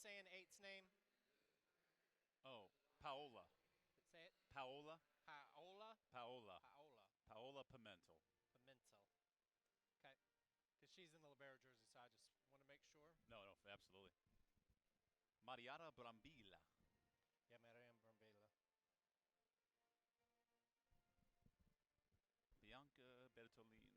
saying eight's name? Oh, Paola. Say it. Paola? Paola? Paola. Paola. Paola Pimentel. Pimentel. Okay. Because she's in the libero jersey, so I just want to make sure. No, absolutely. Mariara Brambilla. Yeah, Mariam Brambilla. Bianca Bertolino. Bianca Bertolini.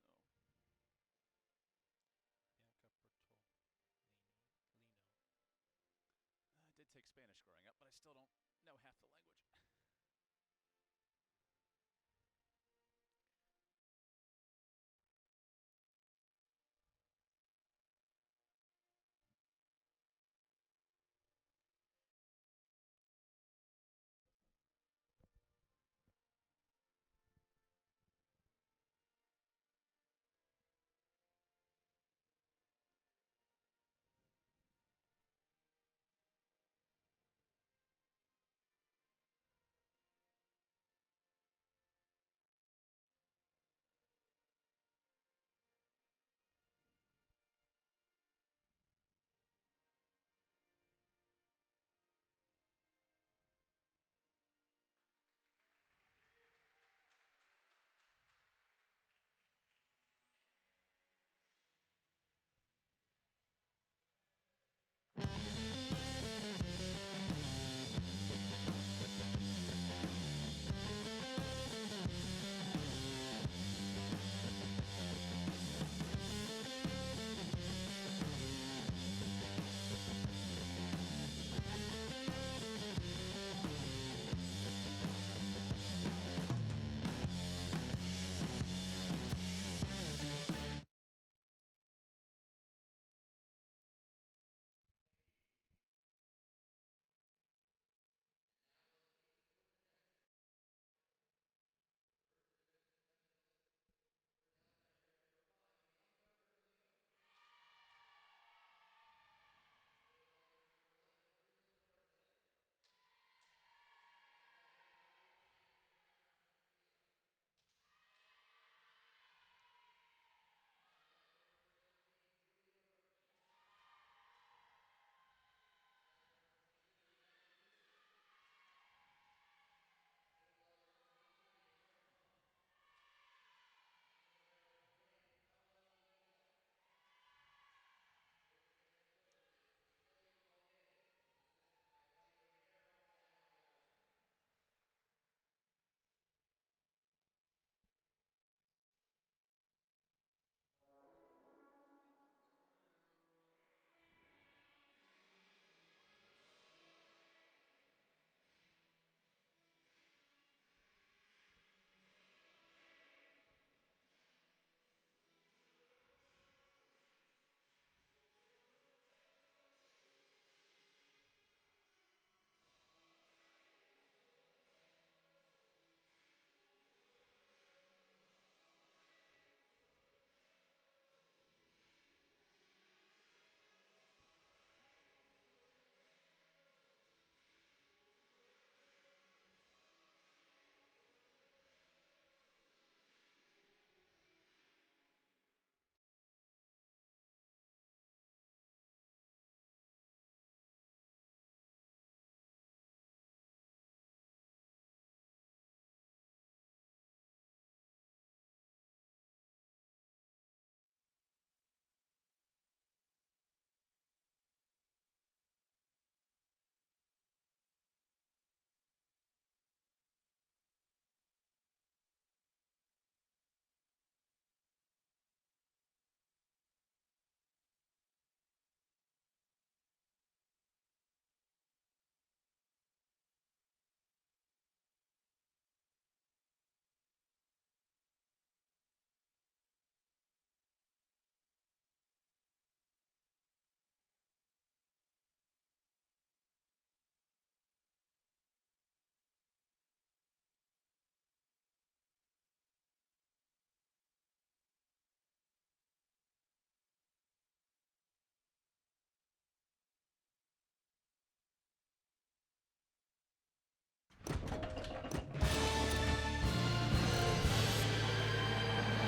I did take Spanish growing up, but I still don't know half the language.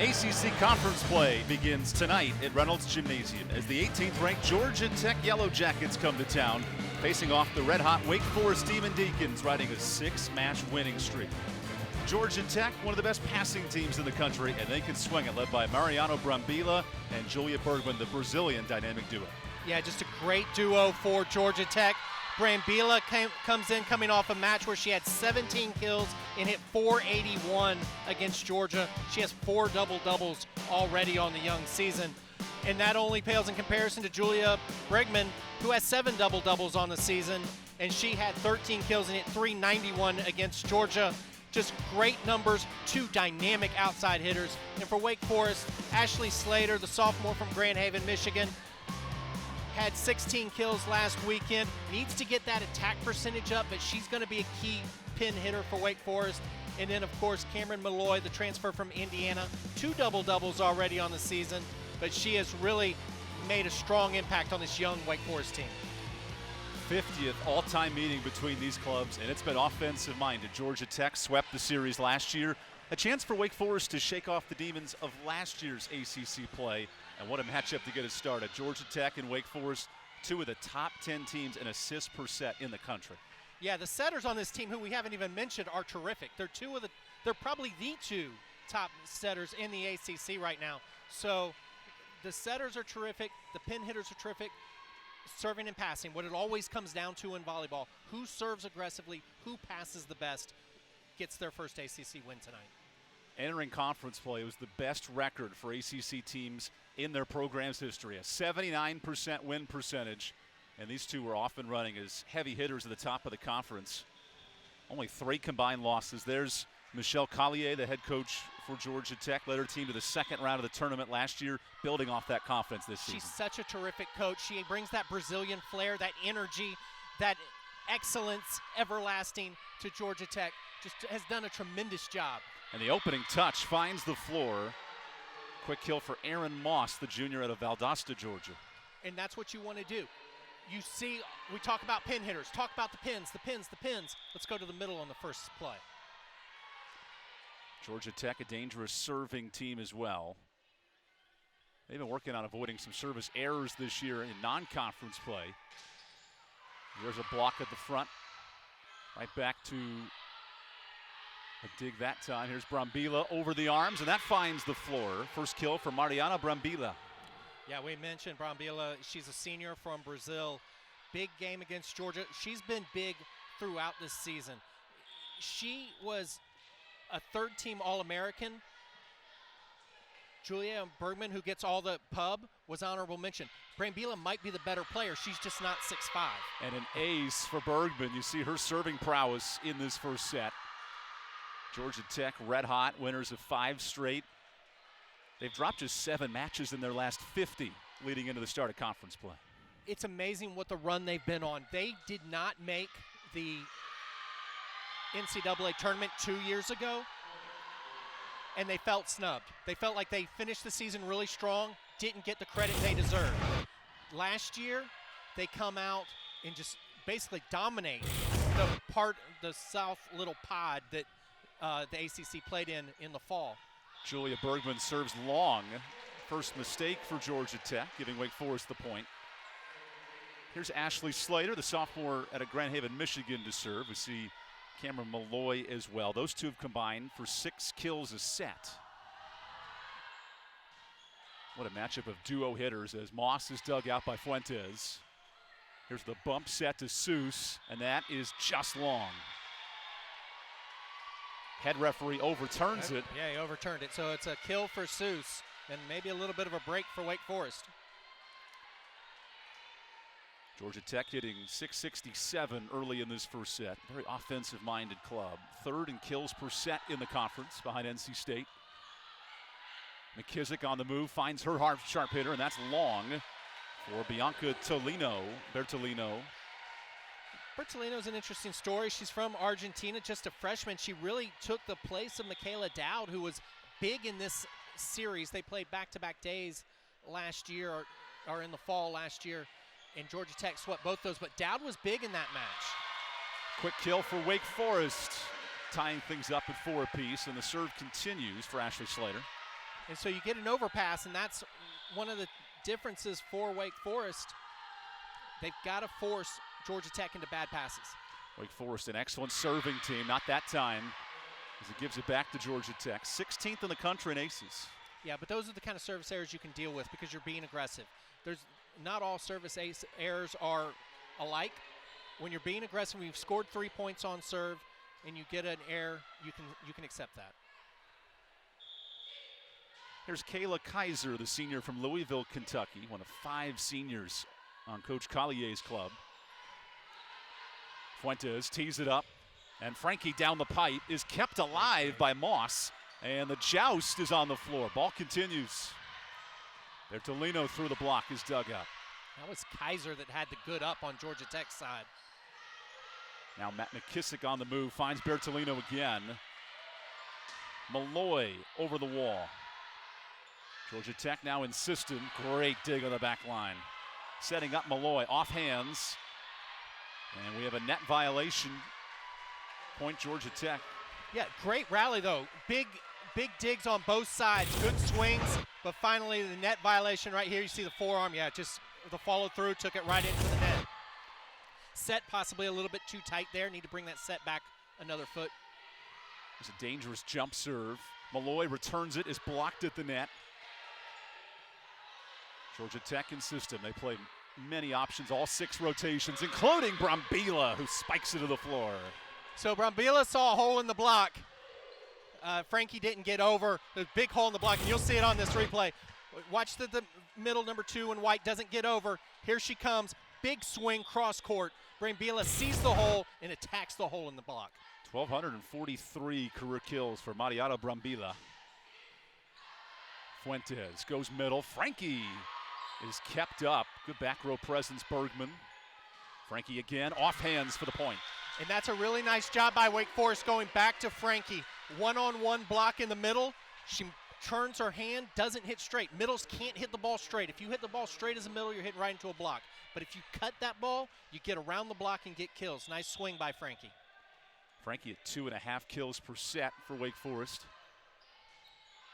ACC Conference play begins tonight at Reynolds Gymnasium as the 18th-ranked Georgia Tech Yellow Jackets come to town facing off the red-hot Wake Forest Demon Deacons, riding a 6-match winning streak. Georgia Tech, one of the best passing teams in the country, and they can swing it, led by Mariano Brambila and Julia Bergman, the Brazilian dynamic duo. Yeah, just a great duo for Georgia Tech. Brambila comes in coming off a match where she had 17 kills and hit .481 against Georgia. She has 4 double-doubles already on the young season. And that only pales in comparison to Julia Bergman, who has 7 double-doubles on the season, and she had 13 kills and hit .391 against Georgia. Just great numbers, 2 dynamic outside hitters. And for Wake Forest, Ashley Slater, the sophomore from Grand Haven, Michigan, had 16 kills last weekend. Needs to get that attack percentage up, but she's going to be a key pin hitter for Wake Forest. And then, of course, Cameron Malloy, the transfer from Indiana, 2 double-doubles already on the season, but she has really made a strong impact on this young Wake Forest team. 50th all-time meeting between these clubs, and it's been offensive-minded. Georgia Tech swept the series last year. A chance for Wake Forest to shake off the demons of last year's ACC play. And what a matchup to get us started. Georgia Tech and Wake Forest, 2 of the top 10 teams in assists per set in the country. Yeah, the setters on this team, who we haven't even mentioned, are terrific. They're probably the 2 top setters in the ACC right now. So the setters are terrific. The pin hitters are terrific. Serving and passing, what it always comes down to in volleyball, who serves aggressively, who passes the best, gets their first ACC win tonight. Entering conference play, it was the best record for ACC teams in their program's history, a 79% win percentage, and these 2 were often running as heavy hitters at the top of the conference. Only 3 combined losses. There's Michelle Collier, the head coach for Georgia Tech, led her team to the 2nd round of the tournament last year, building off that confidence this season. She's such a terrific coach. She brings that Brazilian flair, that energy, that excellence everlasting to Georgia Tech. Just has done a tremendous job. And the opening touch finds the floor. Quick kill for Aaron Moss, the junior out of Valdosta, Georgia. And that's what you want to do. You see, we talk about pin hitters, talk about the pins. Let's go to the middle on the first play. Georgia Tech, a dangerous serving team as well. They've been working on avoiding some service errors this year in non-conference play. There's a block at the front. Right back to a dig that time. Here's Brambila over the arms, and that finds the floor. First kill for Mariana Brambila. Yeah, we mentioned Brambila. She's a senior from Brazil. Big game against Georgia. She's been big throughout this season. She was a 3rd-team All-American. Julia Bergman, who gets all the pub, was honorable mention. Brambila might be the better player. She's just not 6'5". And an ace for Bergman. You see her serving prowess in this first set. Georgia Tech, red hot, winners of 5 straight. They've dropped just 7 matches in their last 50 leading into the start of conference play. It's amazing what the run they've been on. They did not make the NCAA tournament 2 years ago, and they felt snubbed. They felt like they finished the season really strong, didn't get the credit they deserved. Last year, they come out and just basically dominate the South Little Pod that the ACC played in the fall. Julia Bergman serves long. First mistake for Georgia Tech, giving Wake Forest the point. Here's Ashley Slater, the sophomore out of Grand Haven, Michigan, to serve. We see Cameron Malloy as well. Those 2 have combined for 6 kills a set. What a matchup of duo hitters as Moss is dug out by Fuentes. Here's the bump set to Seuss, and that is just long. Head referee overturns it. Yeah, he overturned it. So it's a kill for Seuss and maybe a little bit of a break for Wake Forest. Georgia Tech hitting .667 early in this first set. Very offensive-minded club. 3rd in kills per set in the conference behind NC State. McKissick on the move, finds her sharp hitter, and that's long for Bianca Bertolino. Bertolino's an interesting story. She's from Argentina, just a freshman. She really took the place of Michaela Dowd, who was big in this series. They played back-to-back days last year, or in the fall last year, and Georgia Tech swept both those, but Dowd was big in that match. Quick kill for Wake Forest, tying things up at 4 apiece, and the serve continues for Ashley Slater. And so you get an overpass, and that's one of the differences for Wake Forest. They've got to force Georgia Tech into bad passes. Wake Forest, an excellent serving team. Not that time, as it gives it back to Georgia Tech. 16th in the country in aces. Yeah, but those are the kind of service errors you can deal with because you're being aggressive. There's not all service errors are alike. When you're being aggressive, when you've scored 3 points on serve and you get an error, you can accept that. Here's Kayla Kaiser, the senior from Louisville, Kentucky, one of 5 seniors on Coach Collier's club. Fuentes tees it up, and Frankie down the pipe is kept alive by Moss, and the joust is on the floor. Ball continues. Bertolino through the block is dug up. That was Kaiser that had the good up on Georgia Tech's side. Now Matt McKissick on the move, finds Bertolino again. Malloy over the wall. Georgia Tech now insistent. Great dig on the back line. Setting up Malloy, off hands. And we have a net violation. Point Georgia Tech. Yeah, great rally though. Big digs on both sides. Good swings, but finally the net violation right here. You see the forearm. Yeah, just the follow through took it right into the net. Set possibly a little bit too tight there. Need to bring that set back another foot. There's a dangerous jump serve. Malloy returns it, is blocked at the net. Georgia Tech insistent. They play many options, all 6 rotations, including Brambila, who spikes it to the floor. So Brambila saw a hole in the block. Frankie didn't get over. There's a big hole in the block, and you'll see it on this replay. Watch the middle, number 2, and White doesn't get over. Here she comes. Big swing cross court. Brambila sees the hole and attacks the hole in the block. 1,243 career kills for Mariana Brambila. Fuentes goes middle. Frankie is kept up. Good back row presence, Bergman. Frankie again, off hands for the point. And that's a really nice job by Wake Forest going back to Frankie. One-on-one block in the middle. She turns her hand, doesn't hit straight. Middles can't hit the ball straight. If you hit the ball straight as a middle, you're hitting right into a block. But if you cut that ball, you get around the block and get kills. Nice swing by Frankie. Frankie at 2.5 kills per set for Wake Forest.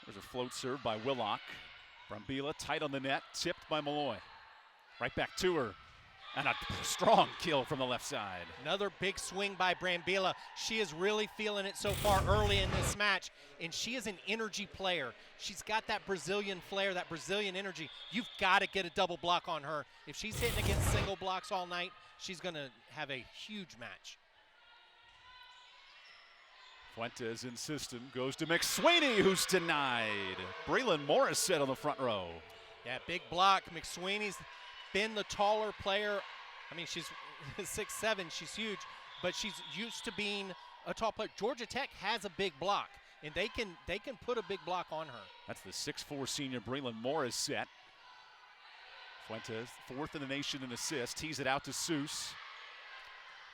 There's a float serve by Willock. Brambila tight on the net, tipped by Malloy. Right back to her. And a strong kill from the left side. Another big swing by Brambila. She is really feeling it so far early in this match, and she is an energy player. She's got that Brazilian flair, that Brazilian energy. You've got to get a double block on her. If she's hitting against single blocks all night, she's going to have a huge match. Fuentes insistent, goes to McSweeney, who's denied. Braylon Morris set on the front row. Yeah, big block. McSweeney's been the taller player. I mean, she's 6'7", she's huge, but she's used to being a tall player. Georgia Tech has a big block, and they can put a big block on her. That's the 6'4" senior Braylon Morris set. Fuentes, 4th in the nation in assists, tees it out to Seuss.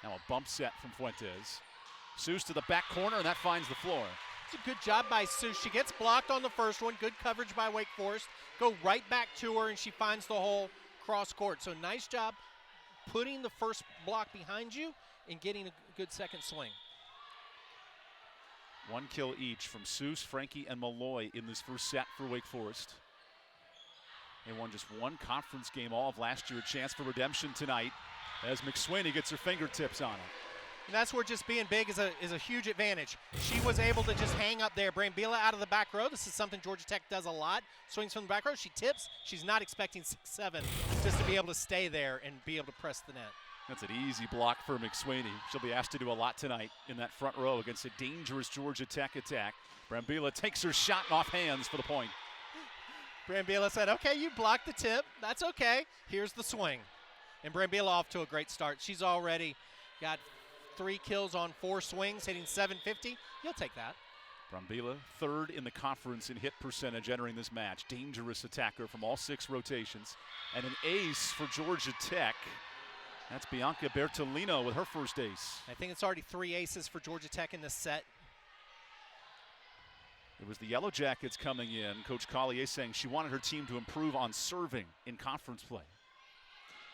Now a bump set from Fuentes. Seuss to the back corner, and that finds the floor. It's a good job by Seuss. She gets blocked on the first one. Good coverage by Wake Forest. Go right back to her, and she finds the hole cross court. So nice job putting the first block behind you and getting a good second swing. 1 kill each from Seuss, Frankie, and Malloy in this first set for Wake Forest. They won just 1 conference game all of last year. A chance for redemption tonight as McSweeney gets her fingertips on it. And that's where just being big is a huge advantage. She was able to just hang up there. Brambila out of the back row. This is something Georgia Tech does a lot. Swings from the back row. She tips. She's not expecting 6'7", just to be able to stay there and be able to press the net. That's an easy block for McSweeney. She'll be asked to do a lot tonight in that front row against a dangerous Georgia Tech attack. Brambila takes her shot off hands for the point. Brambila said, okay, you blocked the tip. That's okay. Here's the swing. And Brambila off to a great start. She's already got 3 kills on 4 swings, hitting .750. You'll take that. Brambila, 3rd in the conference in hit percentage entering this match. Dangerous attacker from all 6 rotations. And an ace for Georgia Tech. That's Bianca Bertolino with her first ace. I think it's already 3 aces for Georgia Tech in this set. It was the Yellow Jackets coming in. Coach Collier saying she wanted her team to improve on serving in conference play.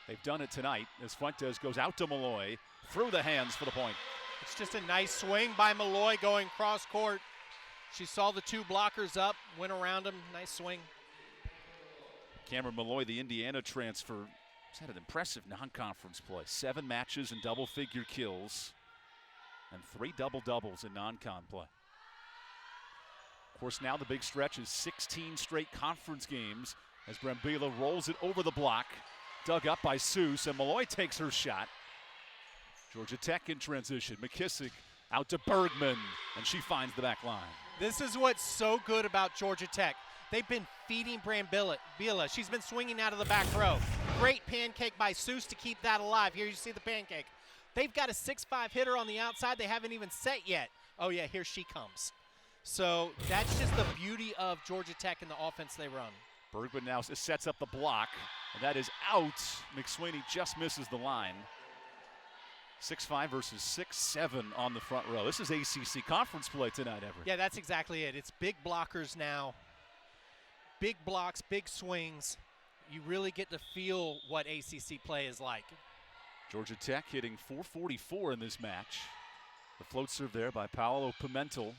They've done it tonight as Fuentes goes out to Malloy, through the hands for the point. It's just a nice swing by Malloy going cross court. She saw the 2 blockers up, went around them, nice swing. Cameron Malloy, the Indiana transfer, She's had an impressive non-conference play. 7 matches and double-figure kills and 3 double-doubles in non-con play. Of course, now the big stretch is 16 straight conference games as Brambila rolls it over the block. Dug up by Seuss, and Malloy takes her shot. Georgia Tech in transition. McKissick out to Bergman, and she finds the back line. This is what's so good about Georgia Tech. They've been feeding Brambila. She's been swinging out of the back row. Great pancake by Seuss to keep that alive. Here you see the pancake. They've got a 6'5" hitter on the outside. They haven't even set yet. Oh, yeah, here she comes. So that's just the beauty of Georgia Tech and the offense they run. Bergman now sets up the block, and that is out. McSweeney just misses the line. 6'5" versus 6'7" on the front row. This is ACC conference play tonight, Everett. Yeah, that's exactly it. It's big blockers now. Big blocks, big swings. You really get to feel what ACC play is like. Georgia Tech hitting .444 in this match. The float serve there by Paolo Pimentel.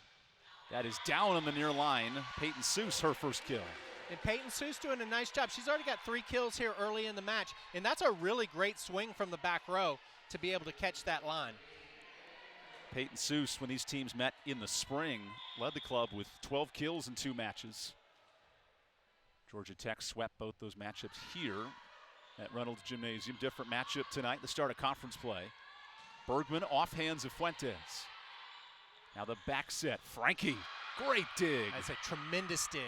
That is down on the near line. Peyton Seuss, her first kill. And Peyton Seuss doing a nice job. She's already got 3 kills here early in the match, and that's a really great swing from the back row to be able to catch that line. Peyton Seuss, when these teams met in the spring, led the club with 12 kills in 2 matches. Georgia Tech swept both those matchups here at Reynolds Gymnasium. Different matchup tonight, the start of conference play. Bergman off hands of Fuentes. Now the back set, Frankie, great dig. That's a tremendous dig.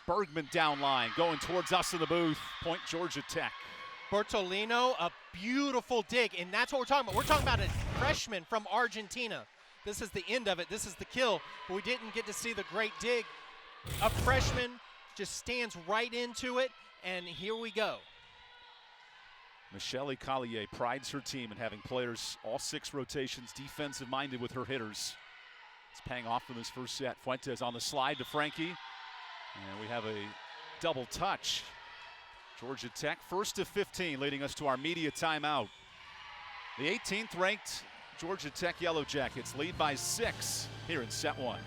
Bergman down line, going towards us in the booth. Point Georgia Tech. Bertolino, a beautiful dig, and that's what we're talking about. We're talking about a freshman from Argentina. This is the end of it. This is the kill, but we didn't get to see the great dig. A freshman just stands right into it, and here we go. Michelle Collier prides her team in having players all 6 rotations defensive-minded with her hitters. It's paying off in this first set. Fuentes on the slide to Frankie, and we have a double touch. Georgia Tech, 1st of 15, leading us to our media timeout. The 18th ranked Georgia Tech Yellow Jackets lead by 6 here in set 1.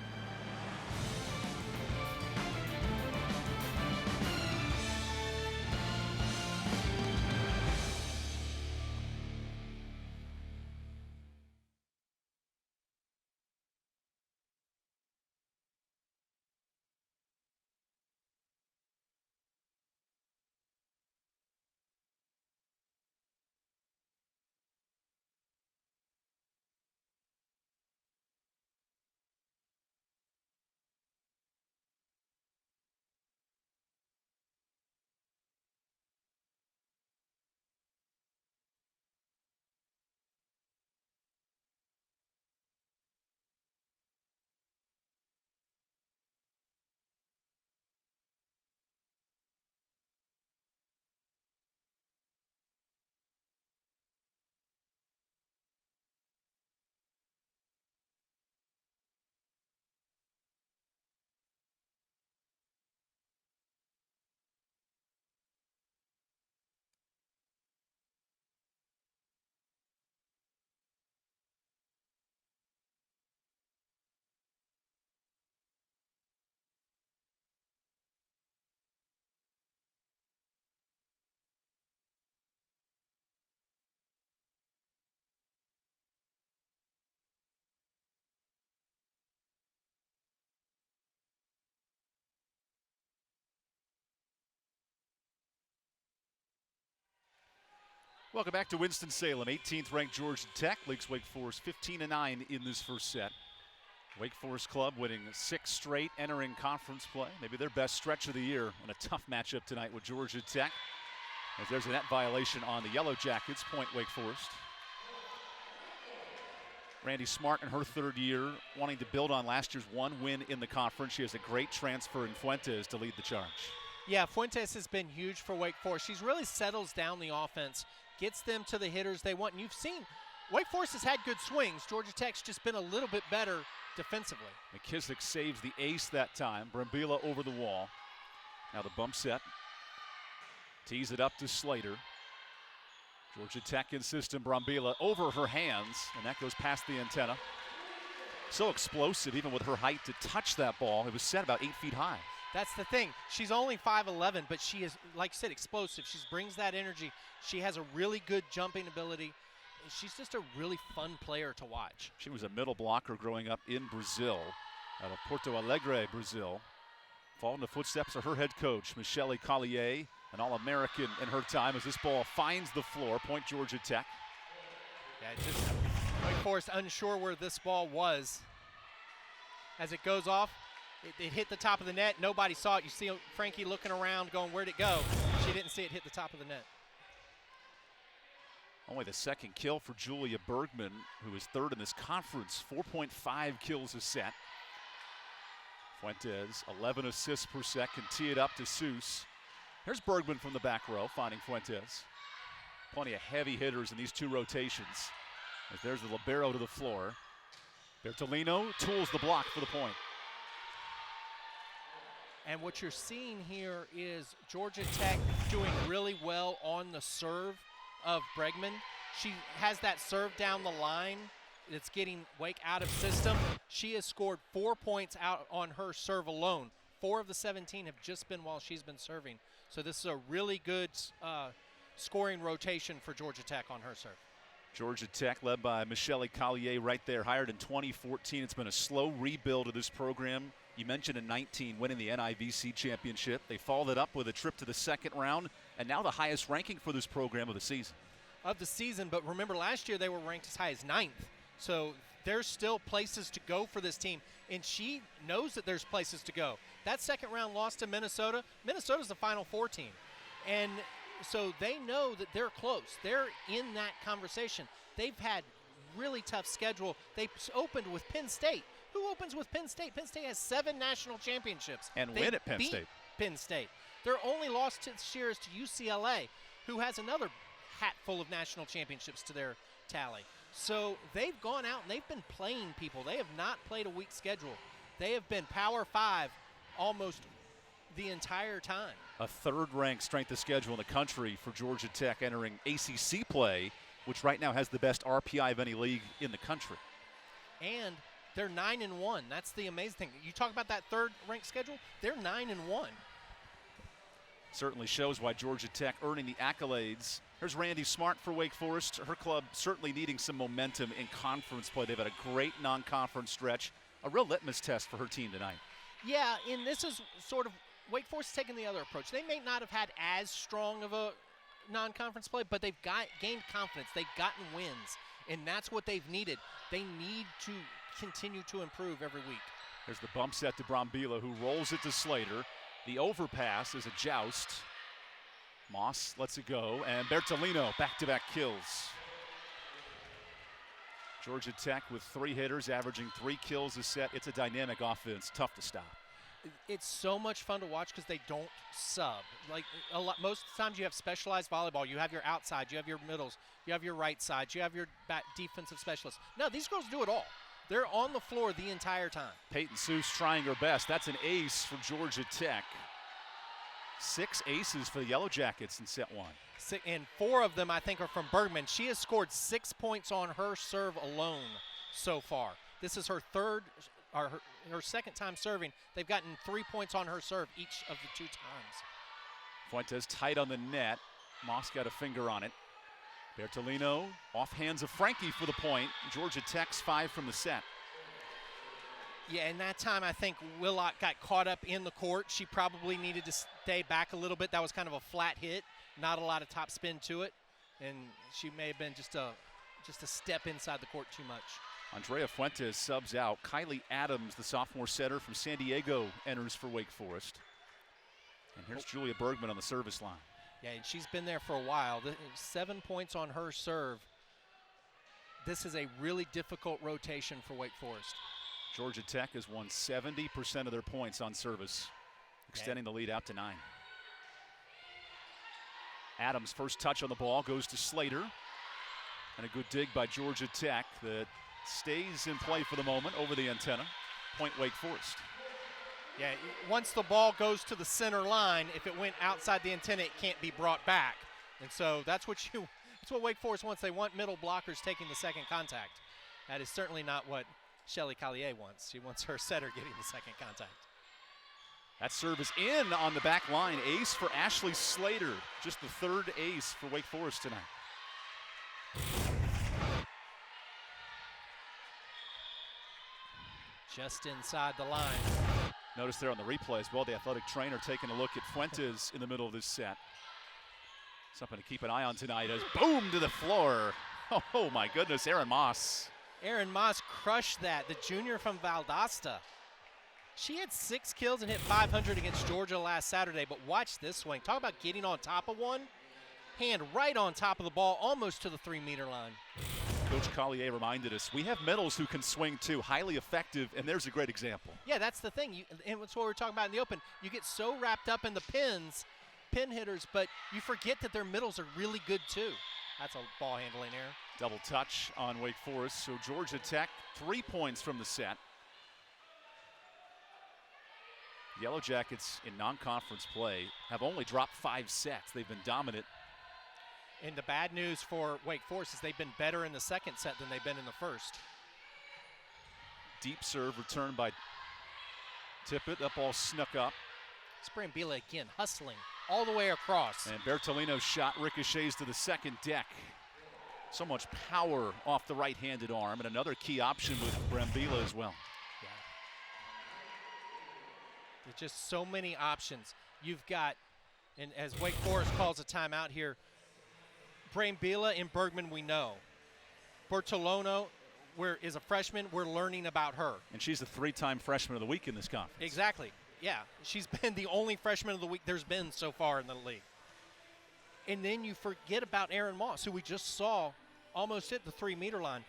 Welcome back to Winston-Salem. 18th ranked Georgia Tech leads Wake Forest 15-9 in this first set. Wake Forest club winning 6 straight, entering conference play. Maybe their best stretch of the year, and a tough matchup tonight with Georgia Tech. As there's a net violation on the Yellow Jackets, point Wake Forest. Randy Smart in her 3rd year, wanting to build on last year's 1 win in the conference. She has a great transfer in Fuentes to lead the charge. Yeah, Fuentes has been huge for Wake Forest. She's really settles down the offense, gets them to the hitters they want. And you've seen Wake Forest has had good swings. Georgia Tech's just been a little bit better defensively. McKissick saves the ace that time. Brambila over the wall. Now the bump set. Tees it up to Slater. Georgia Tech in system. Brambila over her hands, and that goes past the antenna. So explosive, even with her height, to touch that ball. It was set about 8 feet high. That's the thing. She's only 5'11", but she is, like you said, explosive. She brings that energy. She has a really good jumping ability. She's just a really fun player to watch. She was a middle blocker growing up in Brazil, out of Porto Alegre, Brazil. Following the footsteps of her head coach, Michele Collier, an All-American in her time, as this ball finds the floor. Point Georgia Tech. Yeah, just Wake Forest unsure where this ball was. As it goes off, it hit the top of the net. Nobody saw it. You see Frankie looking around going, where'd it go? She didn't see it hit the top of the net. Only the second kill for Julia Bergman, who is third in this conference. 4.5 kills a set. Fuentes, 11 assists per set, can tee it up to Seuss. Here's Bergman from the back row, finding Fuentes. Plenty of heavy hitters in these two rotations. As there's the libero to the floor. Bertolino tools the block for the point. And what you're seeing here is Georgia Tech doing really well on the serve of Bregman. She has that serve down the line. It's getting Wake out of system. She has scored 4 points out on her serve alone. 4 of the 17 have just been while she's been serving. So this is a really good scoring rotation for Georgia Tech on her serve. Georgia Tech, led by Michele Collier right there, hired in 2014. It's been a slow rebuild of this program. You mentioned in 19 winning the NIVC championship. They followed it up with a trip to the second round, and now the highest ranking for this program of the season. But remember last year they were ranked as high as 9th. So there's still places to go for this team, and she knows that there's places to go. That second round loss to Minnesota, Minnesota's the Final Four team. And so they know that they're close. They're in that conversation. They've had really tough schedule. They opened with Penn State. Who opens with Penn State? Penn State has 7 national championships. And win at Penn State. Penn State. Their only loss this year is to UCLA, who has another hat full of national championships to their tally. So they've gone out and they've been playing people. They have not played a weak schedule. They have been Power 5 almost the entire time. A third-ranked strength of schedule in the country for Georgia Tech entering ACC play, which right now has the best RPI of any league in the country. And they're 9-1. That's the amazing thing. You talk about that third-ranked schedule, they're 9-1. Certainly shows why Georgia Tech earning the accolades. Here's Randy Smart for Wake Forest. Her club certainly needing some momentum in conference play. They've had a great non-conference stretch. A real litmus test for her team tonight. Yeah, and this is sort of Wake Forest taking the other approach. They may not have had as strong of a non-conference play, but they've gained confidence. They've gotten wins, and that's what they've needed. They need to continue to improve every week. There's the bump set to Brambila, who rolls it to Slater. The overpass is a joust. Moss lets it go, and Bertolino back-to-back kills. Georgia Tech with 3 hitters, averaging 3 kills a set. It's a dynamic offense, tough to stop. It's so much fun to watch because they don't sub. Like most times you have specialized volleyball. You have your outside, you have your middles, you have your right side, you have your back defensive specialists. No, these girls do it all. They're on the floor the entire time. Peyton Seuss trying her best. That's an ace for Georgia Tech. 6 aces for the Yellow Jackets in set 1. And 4 of them, I think, are from Bergman. She has scored 6 points on her serve alone so far. This is her her second time serving. They've gotten 3 points on her serve each of the 2 times. Fuentes tight on the net. Moss got a finger on it. Bertolino off hands of Frankie for the point. Georgia Tech's 5 from the set. Yeah, and that time I think Willock got caught up in the court. She probably needed to stay back a little bit. That was kind of a flat hit, not a lot of top spin to it, and she may have been just a step inside the court too much. Andrea Fuentes subs out. Kylie Adams, the sophomore setter from San Diego, enters for Wake Forest. And here's Julia Bergman on the service line. Yeah, and she's been there for a while. 7 points on her serve. This is a really difficult rotation for Wake Forest. Georgia Tech has won 70% of their points on service, extending the lead out to 9. Adams' first touch on the ball goes to Slater. And a good dig by Georgia Tech that stays in play for the moment over the antenna. Point Wake Forest. Yeah, once the ball goes to the center line, if it went outside the antenna, it can't be brought back. And so that's what Wake Forest wants. They want middle blockers taking the second contact. That is certainly not what Shelly Collier wants. She wants her setter getting the second contact. That serve is in on the back line. Ace for Ashley Slater. Just the third ace for Wake Forest tonight. Just inside the line. Notice there on the replay as well, the athletic trainer taking a look at Fuentes in the middle of this set. Something to keep an eye on tonight as boom to the floor. Oh my goodness, Aaron Moss. Aaron Moss crushed that, the junior from Valdosta. She had 6 kills and hit 500 against Georgia last Saturday, but watch this swing. Talk about getting on top of one. Hand right on top of the ball, almost to the 3-meter line. Coach Collier reminded us, we have middles who can swing too, highly effective, and there's a great example. Yeah, that's the thing, and that's what we're talking about in the open. You get so wrapped up in the pin hitters, but you forget that their middles are really good too. That's a ball handling error. Double touch on Wake Forest, so Georgia Tech 3 points from the set. Yellow Jackets in non-conference play have only dropped 5 sets. They've been dominant. And the bad news for Wake Forest is they've been better in the second set than they've been in the first. Deep serve returned by Tippett. That ball snuck up. Brambilla again hustling all the way across. And Bertolino's shot ricochets to the second deck. So much power off the right-handed arm, and another key option with Brambilla as well. Yeah. There's just so many options. You've got, and as Wake Forest calls a timeout here, Brambilla and Bergman we know. Bertolino is a freshman. We're learning about her. And she's the 3-time freshman of the week in this conference. Exactly. Yeah, she's been the only freshman of the week there's been so far in the league. And then you forget about Aaron Moss, who we just saw almost hit the 3-meter line.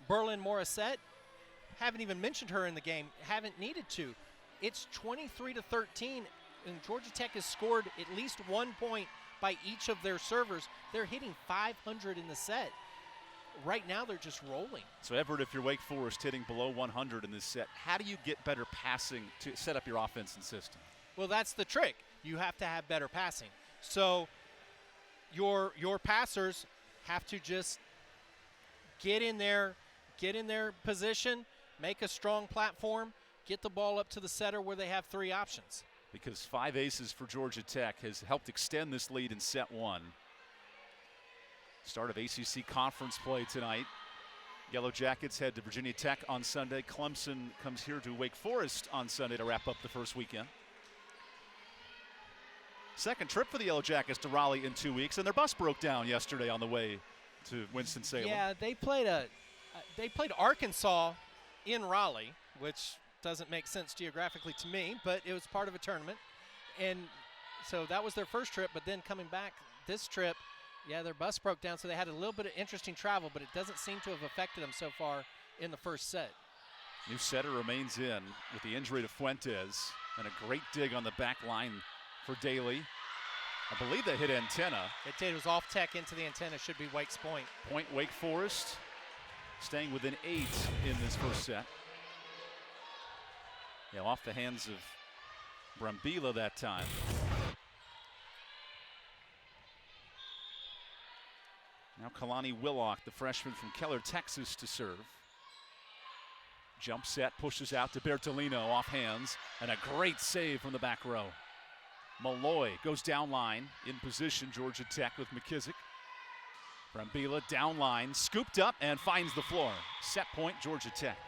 Berlin Morissette, haven't even mentioned her in the game, haven't needed to. It's 23-13, and Georgia Tech has scored at least 1 point by each of their servers. They're hitting 500 in the set. Right now, they're just rolling. So, Everett, if you're Wake Forest hitting below 100 in this set, how do you get better passing to set up your offense and system? Well, that's the trick. You have to have better passing. So, your passers have to just get in their position, make a strong platform, get the ball up to the setter where they have 3 options. Because 5 aces for Georgia Tech has helped extend this lead in set 1. Start of ACC conference play tonight. Yellow Jackets head to Virginia Tech on Sunday. Clemson comes here to Wake Forest on Sunday to wrap up the first weekend. Second trip for the Yellow Jackets to Raleigh in 2 weeks, and their bus broke down yesterday on the way to Winston-Salem. Yeah, they played Arkansas in Raleigh, which doesn't make sense geographically to me, but it was part of a tournament. And so that was their first trip, but then coming back this trip, yeah, their bus broke down, so they had a little bit of interesting travel, but it doesn't seem to have affected them so far in the first set. New setter remains in with the injury to Fuentes, and a great dig on the back line for Daly. I believe they hit antenna. It did. It was off tech into the antenna. Should be Wake's point. Point Wake Forest, staying within 8 in this first set. Yeah, off the hands of Brambilla that time. Now Kalani Willock, the freshman from Keller, Texas, to serve. Jump set, pushes out to Bertolino, off hands, and a great save from the back row. Malloy goes down line, in position, Georgia Tech with McKissick. Brambilla down line, scooped up and finds the floor. Set point, Georgia Tech.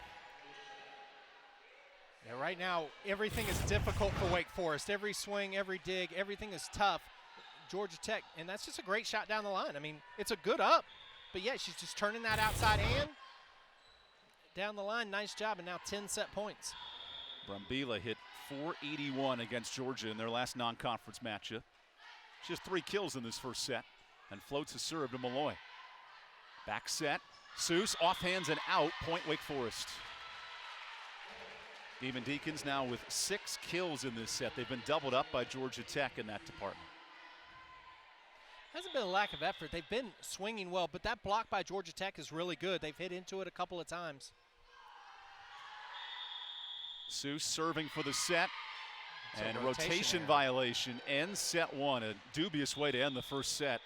Yeah, right now, everything is difficult for Wake Forest. Every swing, every dig, everything is tough. Georgia Tech, and that's just a great shot down the line. I mean, it's a good up, but yeah, she's just turning that outside hand down the line. Nice job, and now 10 set points. Brambilla hit .481 against Georgia in their last non-conference matchup. She has 3 kills in this first set and floats a serve to Malloy. Back set, Seuss off hands and out, point Wake Forest. Demon Deacons now with 6 kills in this set. They've been doubled up by Georgia Tech in that department. Hasn't been a lack of effort. They've been swinging well, but that block by Georgia Tech is really good. They've hit into it a couple of times. Seuss serving for the set. And a rotation error. Violation ends set 1. A dubious way to end the first set.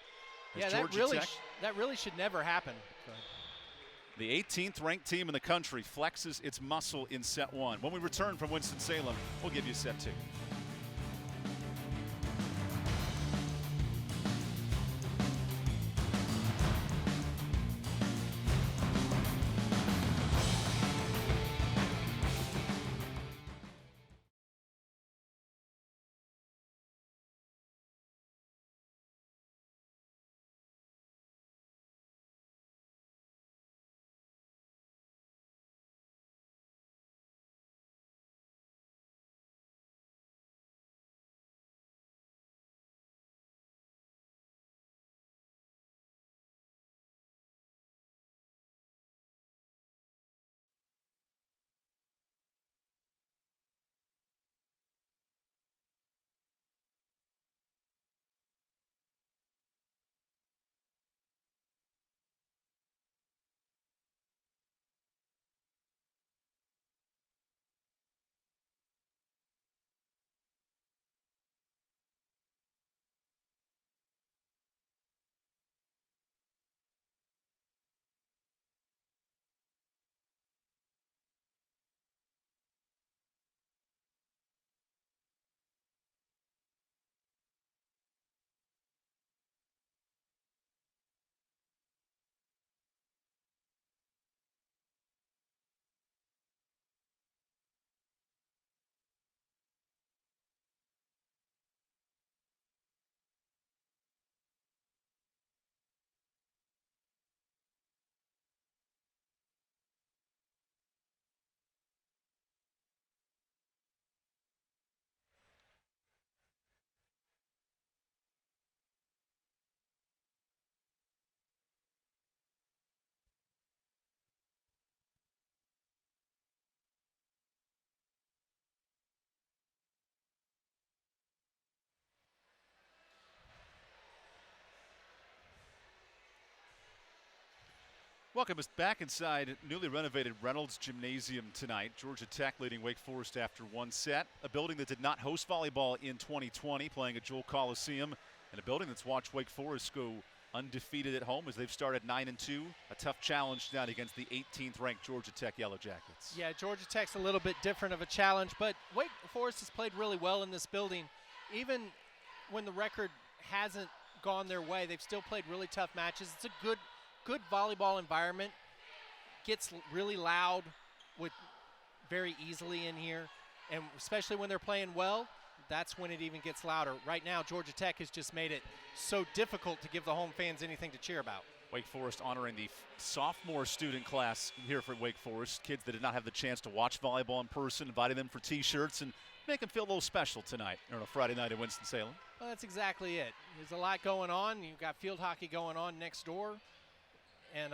Yeah, that really should never happen. The 18th ranked team in the country flexes its muscle in set one. When we return from Winston-Salem, we'll give you set two. Welcome us back inside newly renovated Reynolds Gymnasium tonight. Georgia Tech leading Wake Forest after one set. A building that did not host volleyball in 2020, playing at Jewel Coliseum, and a building that's watched Wake Forest go undefeated at home as they've started 9-2. A tough challenge tonight against the 18th ranked Georgia Tech Yellow Jackets. Yeah, Georgia Tech's a little bit different of a challenge, but Wake Forest has played really well in this building. Even when the record hasn't gone their way, they've still played really tough matches. It's a good volleyball environment. Gets really loud with very easily in here, and especially when they're playing well, that's when it even gets louder. Right now, Georgia Tech has just made it so difficult to give the home fans anything to cheer about. Wake Forest honoring the sophomore student class here for Wake Forest. Kids that did not have the chance to watch volleyball in person, inviting them for T-shirts and make them feel a little special tonight on a Friday night in Winston-Salem. Well, that's exactly it. There's a lot going on. You've got field hockey going on next door, and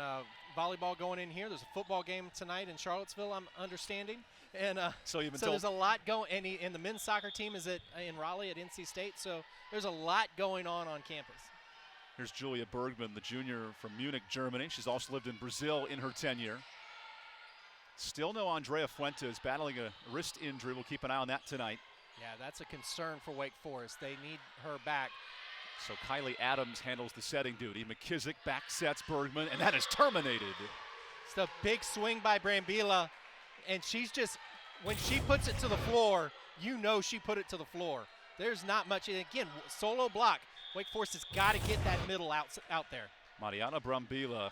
volleyball going in here. There's a football game tonight in Charlottesville, I'm understanding. And so there's a lot going, and the men's soccer team is in Raleigh at NC State, so there's a lot going on campus. Here's Julia Bergman, the junior from Munich, Germany. She's also lived in Brazil in her tenure. Still no Andrea Fuentes, battling a wrist injury. We'll keep an eye on that tonight. Yeah, that's a concern for Wake Forest. They need her back. So Kylie Adams handles the setting duty. McKissick back sets Bergman, and that is terminated. It's the big swing by Brambila, and she's just, when she puts it to the floor, you know she put it to the floor. There's not much, and again, solo block. Wake Forest has got to get that middle out there. Mariana Brambila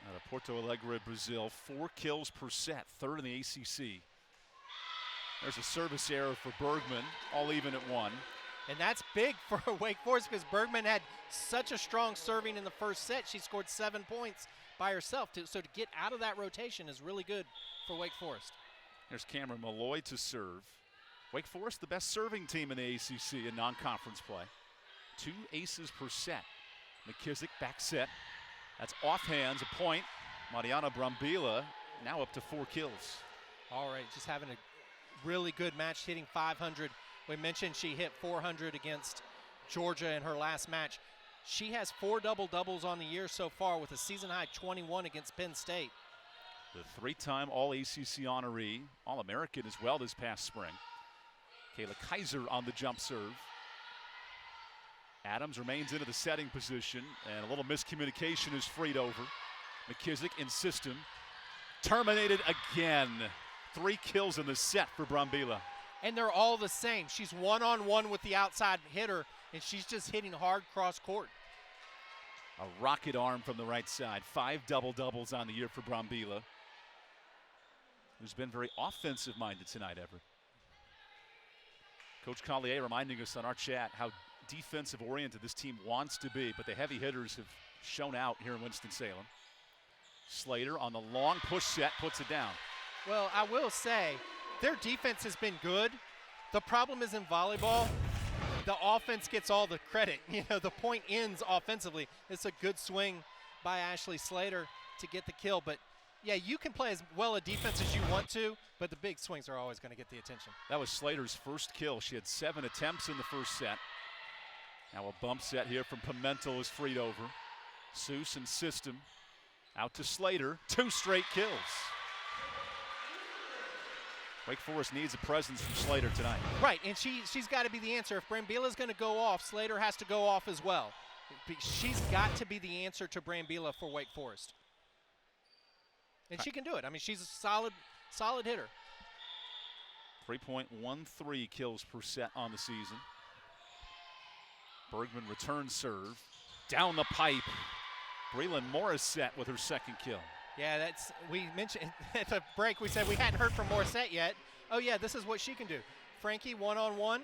out of Porto Alegre, Brazil, 4 kills per set, third in the ACC. There's a service error for Bergman, all even at 1. And that's big for Wake Forest because Bergman had such a strong serving in the first set. She scored 7 points by herself. So to get out of that rotation is really good for Wake Forest. There's Cameron Malloy to serve. Wake Forest, the best serving team in the ACC in non-conference play. 2 aces per set. McKissick back set. That's off hands, a point. Mariana Brambila now up to 4 kills. All right, just having a really good match, hitting 500. We mentioned she hit 400 against Georgia in her last match. She has 4 double-doubles on the year so far with a season-high 21 against Penn State. The 3-time All-ACC honoree, All-American as well this past spring. Kayla Kaiser on the jump serve. Adams remains into the setting position, and a little miscommunication is freed over. McKissick in system. terminated again. 3 kills in the set for Brambilla. And they're all the same. She's one-on-one with the outside hitter, and she's just hitting hard cross court. A rocket arm from the right side. 5 double-doubles on the year for Brambilla, who's been very offensive-minded tonight, Everett. Coach Collier reminding us on our chat how defensive-oriented this team wants to be, but the heavy hitters have shown out here in Winston-Salem. Slater on the long push set puts it down. Well, I will say, their defense has been good. The problem is in volleyball, the offense gets all the credit. You know, the point ends offensively. It's a good swing by Ashley Slater to get the kill. But, yeah, you can play as well a defense as you want to, but the big swings are always going to get the attention. That was Slater's first kill. She had 7 attempts in the first set. Now a bump set here from Pimentel is freed over. Seuss and system out to Slater. 2 straight kills. Wake Forest needs a presence from Slater tonight. Right, and she's got to be the answer. If Brambilla's going to go off, Slater has to go off as well. She's got to be the answer to Brambilla for Wake Forest. And she can do it. I mean, she's a solid hitter. 3.13 kills per set on the season. Bergman returns serve. Down the pipe. Breland Morissette with her second kill. Yeah, we mentioned at the break, we said we hadn't heard from Morissette yet. Oh, yeah, this is what she can do. Frankie, one-on-one,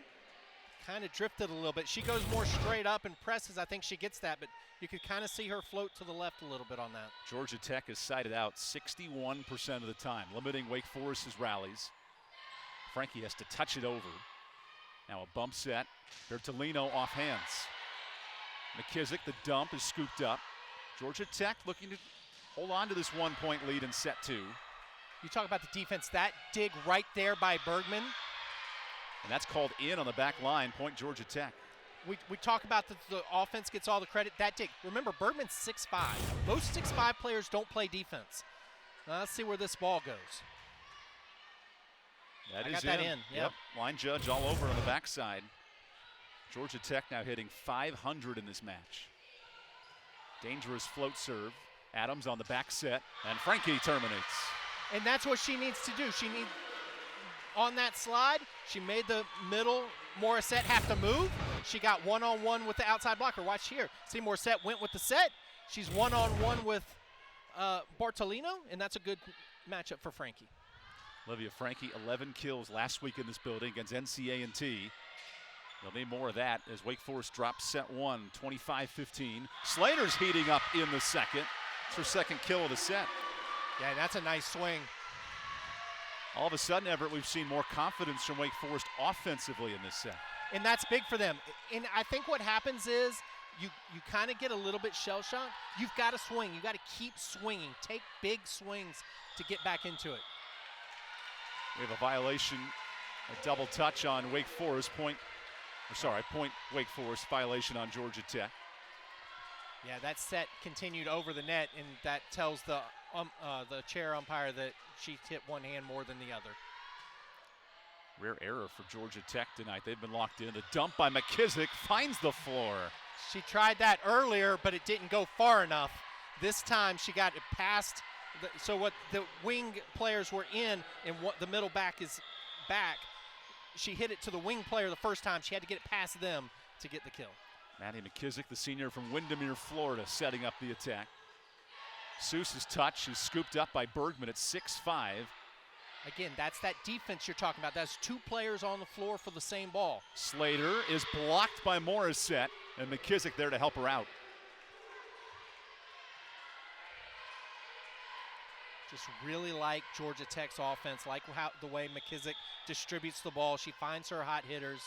kind of drifted a little bit. She goes more straight up and presses. I think she gets that, but you could kind of see her float to the left a little bit on that. Georgia Tech is sided out 61% of the time, limiting Wake Forest's rallies. Frankie has to touch it over. Now a bump set. Bertolino off hands. McKissick, the dump, is scooped up. Georgia Tech looking to hold on to this 1-point lead in set 2. You talk about the defense. That dig right there by Bergman. And that's called in on the back line, point Georgia Tech. We talk about the offense gets all the credit. That dig. Remember, Bergman's 6'5". Most 6'5" players don't play defense. Now let's see where this ball goes. That I is got that in. Yep. Line judge all over on the backside. Georgia Tech now hitting .500 in this match. Dangerous float serve. Adams on the back set, and Frankie terminates. And that's what she needs to do. She needs, on that slide, she made the middle Morissette have to move. She got one-on-one with the outside blocker. Watch here. See, Morissette went with the set. She's one-on-one with Bartolino, and that's a good matchup for Frankie. Olivia Frankie, 11 kills last week in this building against NCA&T. They'll need more of that as Wake Forest drops set 1, 25-15. Slater's heating up in the second. It's her second kill of the set. Yeah, that's a nice swing. All of a sudden, Everett, we've seen more confidence from Wake Forest offensively in this set. And that's big for them. And I think what happens is you kind of get a little bit shell-shocked. You've got to swing. You've got to keep swinging. Take big swings to get back into it. We have a violation, a double touch on Wake Forest. Point Wake Forest, violation on Georgia Tech. Yeah, that set continued over the net, and that tells the chair umpire that she hit one hand more than the other. Rare error for Georgia Tech tonight. They've been locked in. The dump by McKissick finds the floor. She tried that earlier, but it didn't go far enough. This time she got it past. So what the wing players were in and what the middle back is back. She hit it to the wing player the first time. She had to get it past them to get the kill. Maddie McKissick, the senior from Windermere, Florida, setting up the attack. Seuss's touch is scooped up by Bergman at 6'5". Again, that's that defense you're talking about. That's 2 players on the floor for the same ball. Slater is blocked by Morissette, and McKissick there to help her out. Just really like Georgia Tech's offense, like the way McKissick distributes the ball. She finds her hot hitters,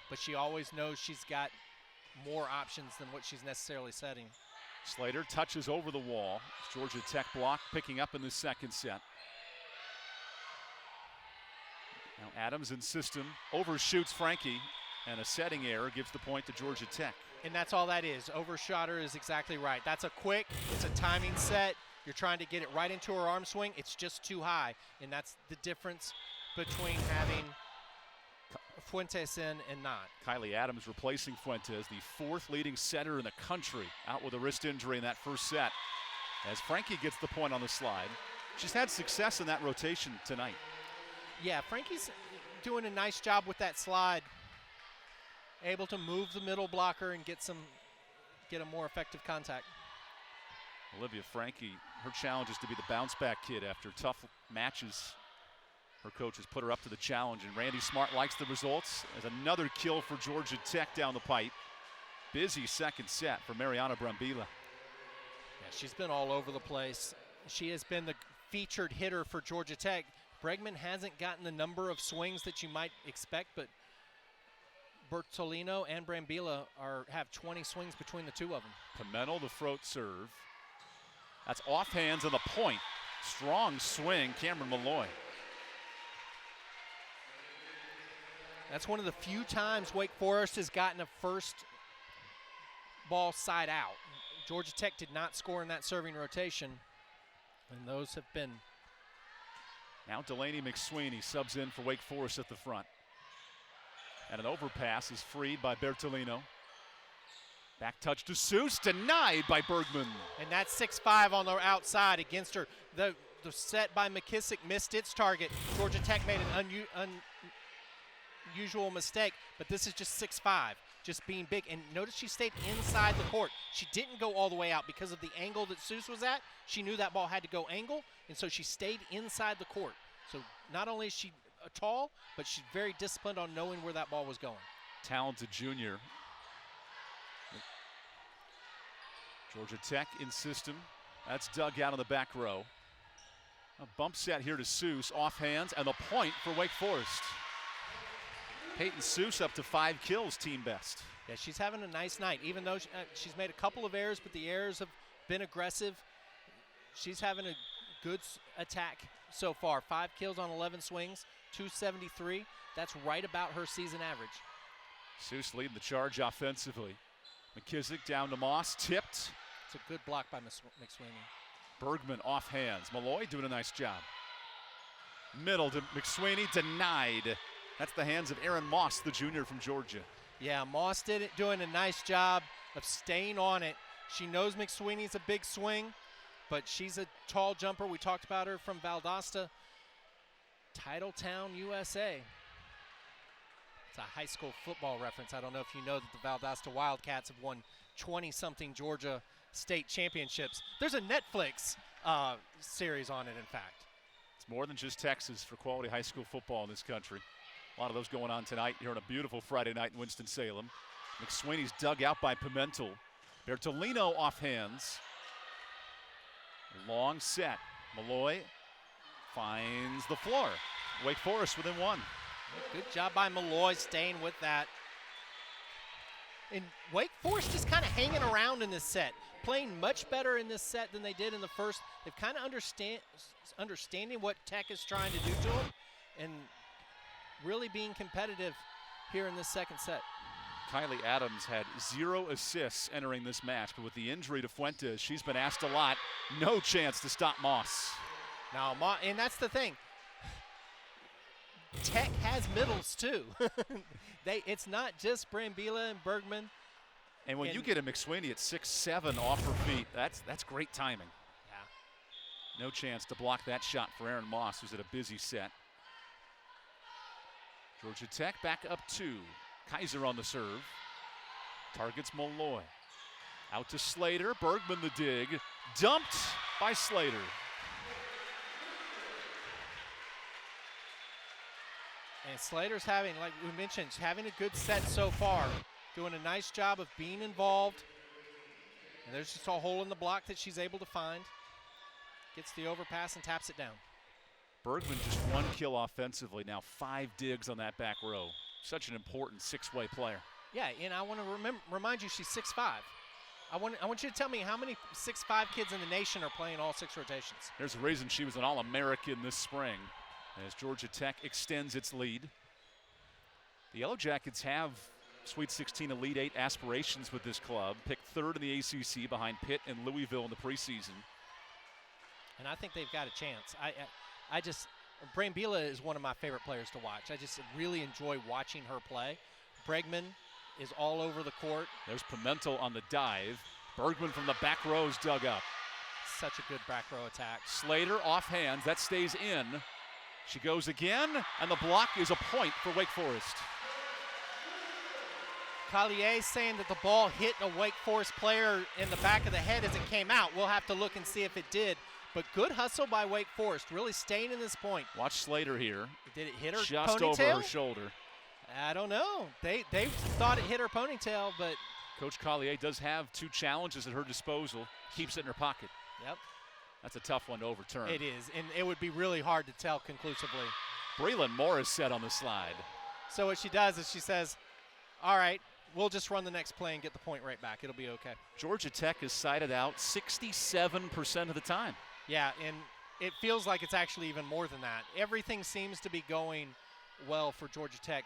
but she always knows she's got more options than what she's necessarily setting. Slater touches over the wall. Georgia Tech block picking up in the second set. Now Adams in system overshoots Frankie, and a setting error gives the point to Georgia Tech. And that's all that is. Overshot her is exactly right. That's it's a timing set. You're trying to get it right into her arm swing. It's just too high, and that's the difference between having Fuentes in and not. Kylie Adams replacing Fuentes, the 4th leading setter in the country, out with a wrist injury in that first set. As Frankie gets the point on the slide, She's had success in that rotation tonight. Yeah, Frankie's doing a nice job with that slide. Able to move the middle blocker and get a more effective contact. Olivia Frankie, her challenge is to be the bounce back kid after tough matches. Her coach has put her up to the challenge, and Randy Smart likes the results. There's another kill for Georgia Tech down the pipe. Busy second set for Mariana Brambila. Yeah, she's been all over the place. She has been the featured hitter for Georgia Tech. Bregman hasn't gotten the number of swings that you might expect, but Bertolino and Brambila have 20 swings between the two of them. Pimentel, the throat serve. That's off hands on the point. Strong swing, Cameron Malloy. That's one of the few times Wake Forest has gotten a first ball side out. Georgia Tech did not score in that serving rotation, and those have been. Now Delaney McSweeney subs in for Wake Forest at the front. And an overpass is freed by Bertolino. Back touch to Seuss, denied by Bergman. And that's 6-5 on the outside against her. The set by McKissick missed its target. Georgia Tech made an unusual mistake, but this is just 6-5, just being big. And notice she stayed inside the court. She didn't go all the way out because of the angle that Seuss was at. She knew that ball had to go angle, and so she stayed inside the court. So not only is she tall, but she's very disciplined on knowing where that ball was going. Talented junior. Georgia Tech in system. That's dug out on the back row. A bump set here to Seuss, off hands, and the point for Wake Forest. Peyton Seuss up to 5 kills, team best. Yeah, she's having a nice night, even though she's made a couple of errors, but the errors have been aggressive. She's having a good attack so far. 5 kills on 11 swings, 273. That's right about her season average. Seuss leading the charge offensively. McKissick down to Moss, tipped. It's a good block by McSweeney. Bergman off hands. Malloy doing a nice job. Middle to McSweeney, denied. That's the hands of Aaron Moss, the junior from Georgia. Yeah, Moss doing a nice job of staying on it. She knows McSweeney's a big swing, but she's a tall jumper. We talked about her from Valdosta. Titletown, USA. It's a high school football reference. I don't know if you know that the Valdosta Wildcats have won 20-something Georgia state championships. There's a Netflix series on it, in fact. It's more than just Texas for quality high school football in this country. A lot of those going on tonight here on a beautiful Friday night in Winston-Salem. McSweeney's dug out by Pimentel. Bertolino off hands. Long set. Malloy finds the floor. Wake Forest within 1. Good job by Malloy staying with that. And Wake Forest is kind of hanging around in this set, playing much better in this set than they did in the first. They've kind of understanding what Tech is trying to do to them and really being competitive here in this second set. Kylie Adams had 0 assists entering this match, but with the injury to Fuentes, she's been asked a lot. No chance to stop Moss. Now, and that's the thing. Tech has middles too. It's not just Brambila and Bergman. And when you get a McSweeney at 6'7" off her feet, that's great timing. Yeah. No chance to block that shot for Aaron Moss, who's at a busy set. Georgia Tech back up 2. Kaiser on the serve. Targets Malloy. Out to Slater. Bergman the dig. Dumped by Slater. And Slater's having, like we mentioned, having a good set so far. Doing a nice job of being involved. And there's just a hole in the block that she's able to find. Gets the overpass and taps it down. Bergman just 1 kill offensively. Now 5 digs on that back row. Such an important 6-way player. Yeah, and I want to remind you she's 6'5". I want you to tell me how many 6'5" kids in the nation are playing all 6 rotations. There's a reason she was an All-American this spring as Georgia Tech extends its lead. The Yellow Jackets have Sweet 16 Elite 8 aspirations with this club. Picked 3rd in the ACC behind Pitt and Louisville in the preseason. And I think they've got a chance. Brambila is one of my favorite players to watch. I just really enjoy watching her play. Bregman is all over the court. There's Pimentel on the dive. Bergman from the back row is dug up. such a good back row attack. Slater off hands. That stays in. She goes again, and the block is a point for Wake Forest. Collier saying that the ball hit a Wake Forest player in the back of the head as it came out. We'll have to look and see if it did. But good hustle by Wake Forest, really staying in this point. Watch Slater here. Did it hit her just ponytail? Over her shoulder. I don't know. They thought it hit her ponytail, but Coach Collier does have 2 challenges at her disposal. Keeps it in her pocket. Yep. That's a tough one to overturn. It is, and it would be really hard to tell conclusively. Breland Morris set on the slide. So what she does is she says, all right, we'll just run the next play and get the point right back. It'll be okay. Georgia Tech is sided out 67% of the time. Yeah, and it feels like it's actually even more than that. Everything seems to be going well for Georgia Tech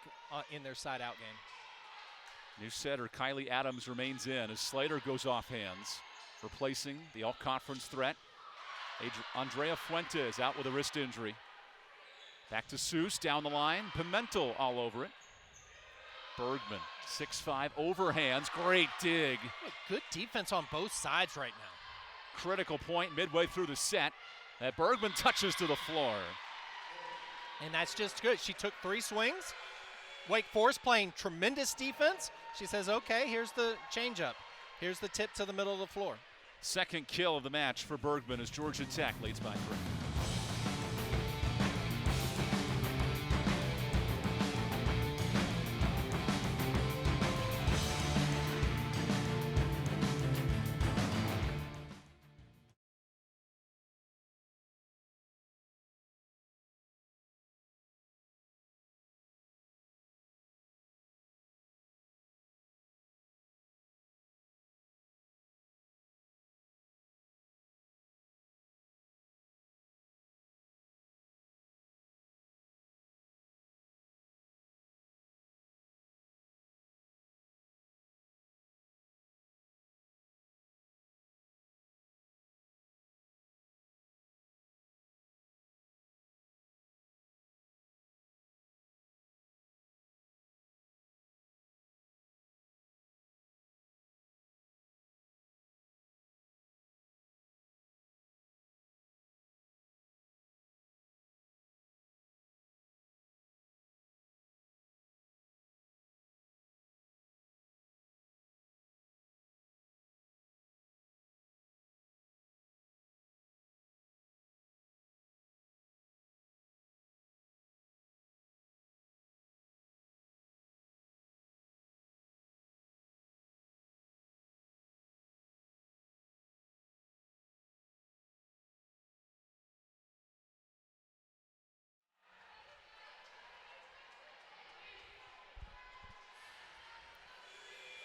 in their side-out game. New setter Kylie Adams remains in as Slater goes off hands, replacing the all-conference threat. Andrea Fuentes out with a wrist injury. Back to Seuss down the line. Pimentel all over it. Bergman, 6'5", overhands. Great dig. Good defense on both sides right now. Critical point midway through the set that Bergman touches to the floor. And that's just good. She took 3 swings. Wake Forest playing tremendous defense. She says, okay, here's the changeup. Here's the tip to the middle of the floor. Second kill of the match for Bergman as Georgia Tech leads by 3.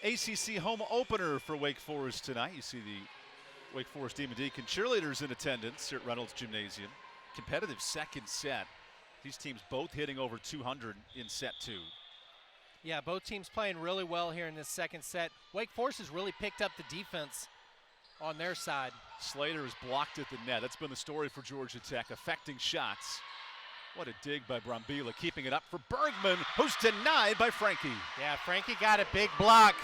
ACC home opener for Wake Forest tonight. You see the Wake Forest Demon Deacon cheerleaders in attendance here at Reynolds Gymnasium. Competitive second set. These teams both hitting over 200 in set 2. Yeah, both teams playing really well here in this second set. Wake Forest has really picked up the defense on their side. Slater is blocked at the net. That's been the story for Georgia Tech, affecting shots. What a dig by Brambila, keeping it up for Bergman, who's denied by Frankie. Yeah, Frankie got a big block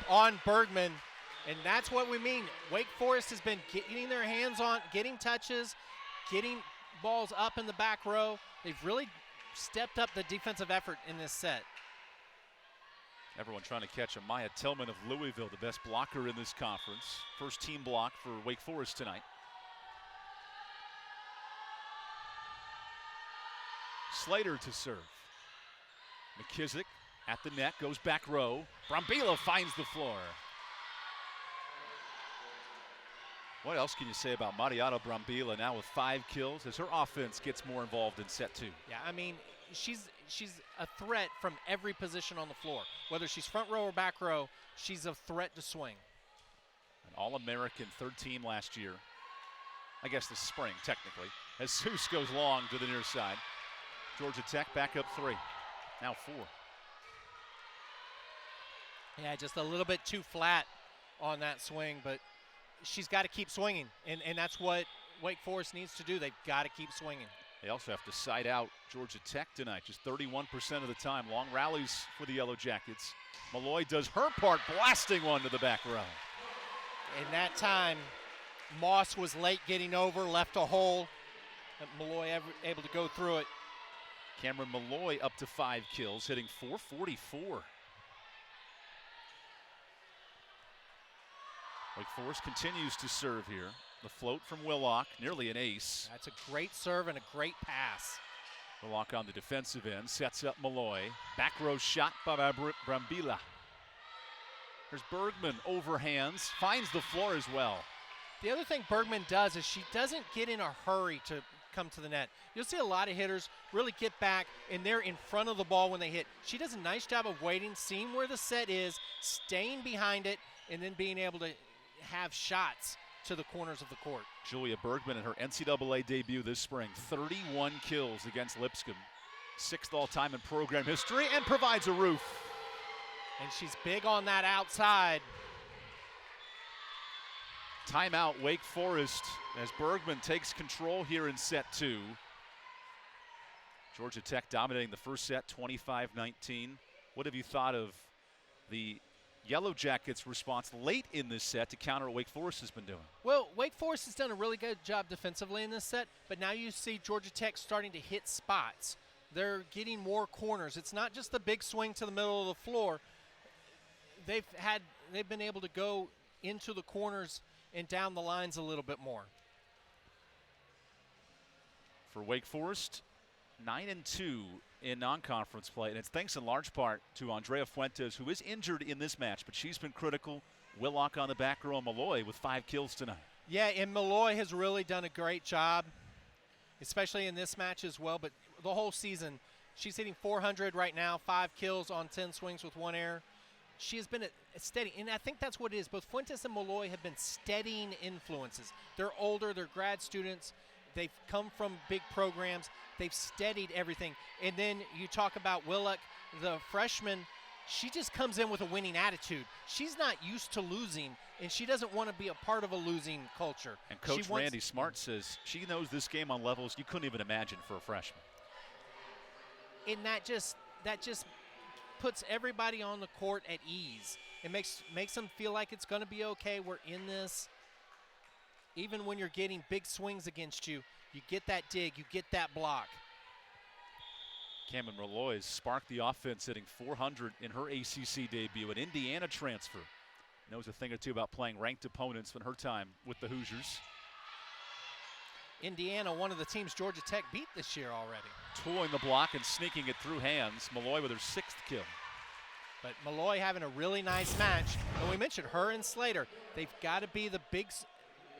on Bergman, and that's what we mean. Wake Forest has been getting their hands on, getting touches, getting balls up in the back row. They've really stepped up the defensive effort in this set. Everyone trying to catch a Maya Tillman of Louisville, the best blocker in this conference. First team block for Wake Forest tonight. Slater to serve. McKissick at the net, goes back row. Brambila finds the floor. What else can you say about Mariano Brambila now with 5 kills as her offense gets more involved in set 2? Yeah, I mean, she's a threat from every position on the floor. Whether she's front row or back row, she's a threat to swing. An All-American third team last year. I guess this spring, technically. As Seuss goes long to the near side. Georgia Tech back up 3. Now 4. Yeah, just a little bit too flat on that swing, but she's got to keep swinging, and that's what Wake Forest needs to do. They've got to keep swinging. They also have to side out Georgia Tech tonight, just 31% of the time. Long rallies for the Yellow Jackets. Malloy does her part, blasting one to the back row. And that time, Moss was late getting over, left a hole. Malloy able to go through it. Cameron Malloy up to 5 kills, hitting .444. Wake Forest continues to serve here. The float from Willock, nearly an ace. That's a great serve and a great pass. Willock on the defensive end, sets up Malloy. Back row shot by Brambila. There's Bergman, overhands, finds the floor as well. The other thing Bergman does is she doesn't get in a hurry to come to the net. You'll see a lot of hitters really get back, and they're in front of the ball when they hit. She does a nice job of waiting, seeing where the set is, staying behind it, and then being able to have shots to the corners of the court. Julia Bergman in her NCAA debut this spring, 31 kills against Lipscomb. 6th all-time in program history, and provides a roof. And she's big on that outside. Timeout, Wake Forest, as Bergman takes control here in set 2. Georgia Tech dominating the first set, 25-19. What have you thought of the Yellow Jackets' response late in this set to counter what Wake Forest has been doing? Well, Wake Forest has done a really good job defensively in this set, but now you see Georgia Tech starting to hit spots. They're getting more corners. It's not just the big swing to the middle of the floor. They've been able to go into the corners and down the lines a little bit more. For Wake Forest, 9-2 in non-conference play, and it's thanks in large part to Andrea Fuentes, who is injured in this match, but she's been critical. Willock on the back row, Malloy with 5 kills tonight. Yeah, and Malloy has really done a great job, especially in this match as well, but the whole season. She's hitting .400 right now, 5 kills on 10 swings with 1 error. She has been a steady, and I think that's what it is. Both Fuentes and Malloy have been steadying influences. They're older, they're grad students. They've come from big programs. They've steadied everything. And then you talk about Willock, the freshman. She just comes in with a winning attitude. She's not used to losing, and she doesn't want to be a part of a losing culture. And Coach Randy Smart says she knows this game on levels you couldn't even imagine for a freshman. And that just puts everybody on the court at ease. It makes them feel like it's going to be okay. We're in this. Even when you're getting big swings against you, you get that dig, you get that block. Cameron Malloy has sparked the offense, hitting .400 in her ACC debut. An Indiana transfer. Knows a thing or two about playing ranked opponents in her time with the Hoosiers. Indiana, one of the teams Georgia Tech beat this year already. Tooling the block and sneaking it through hands. Malloy with her 6th kill. But Malloy having a really nice match. And we mentioned her and Slater. They've got to be the big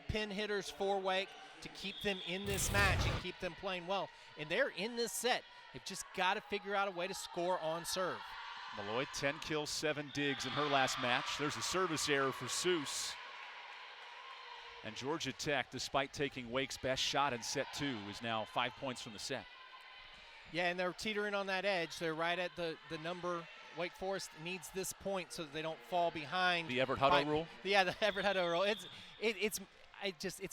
pin hitters for Wake to keep them in this match and keep them playing well. And they're in this set. They've just got to figure out a way to score on serve. Malloy, 10 kills, 7 digs in her last match. There's a service error for Seuss. And Georgia Tech, despite taking Wake's best shot in set 2, is now 5 points from the set. Yeah, and they're teetering on that edge. They're right at the number. Wake Forest needs this point so that they don't fall behind. The Everett Hutto rule? Yeah, the Everett Hutto rule. It's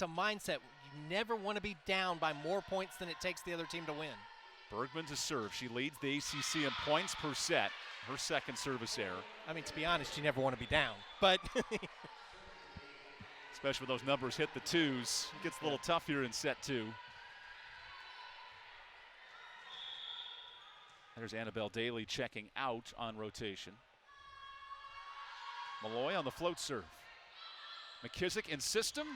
a mindset. You never want to be down by more points than it takes the other team to win. Bergman to serve. She leads the ACC in points per set. Her 2nd service error. I mean, to be honest, you never want to be down. But especially when those numbers hit the 2s. It gets a little tough here in set 2. There's Annabelle Daly checking out on rotation. Malloy on the float serve. McKissick in system.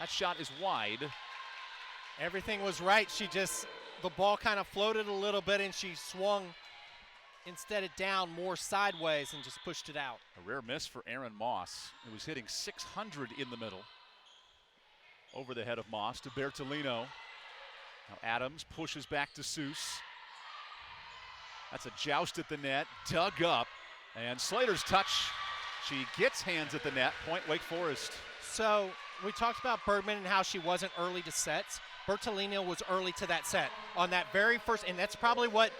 That shot is wide. Everything was right. The ball kind of floated a little bit and she swung instead of down more sideways and just pushed it out. A rare miss for Aaron Moss, who was hitting .600 in the middle. Over the head of Moss to Bertolino. Now Adams pushes back to Seuss. That's a joust at the net, dug up, and Slater's touch. She gets hands at the net, point Wake Forest. So we talked about Bergman and how she wasn't early to sets. Bertolino was early to that set on that very first, and that's probably what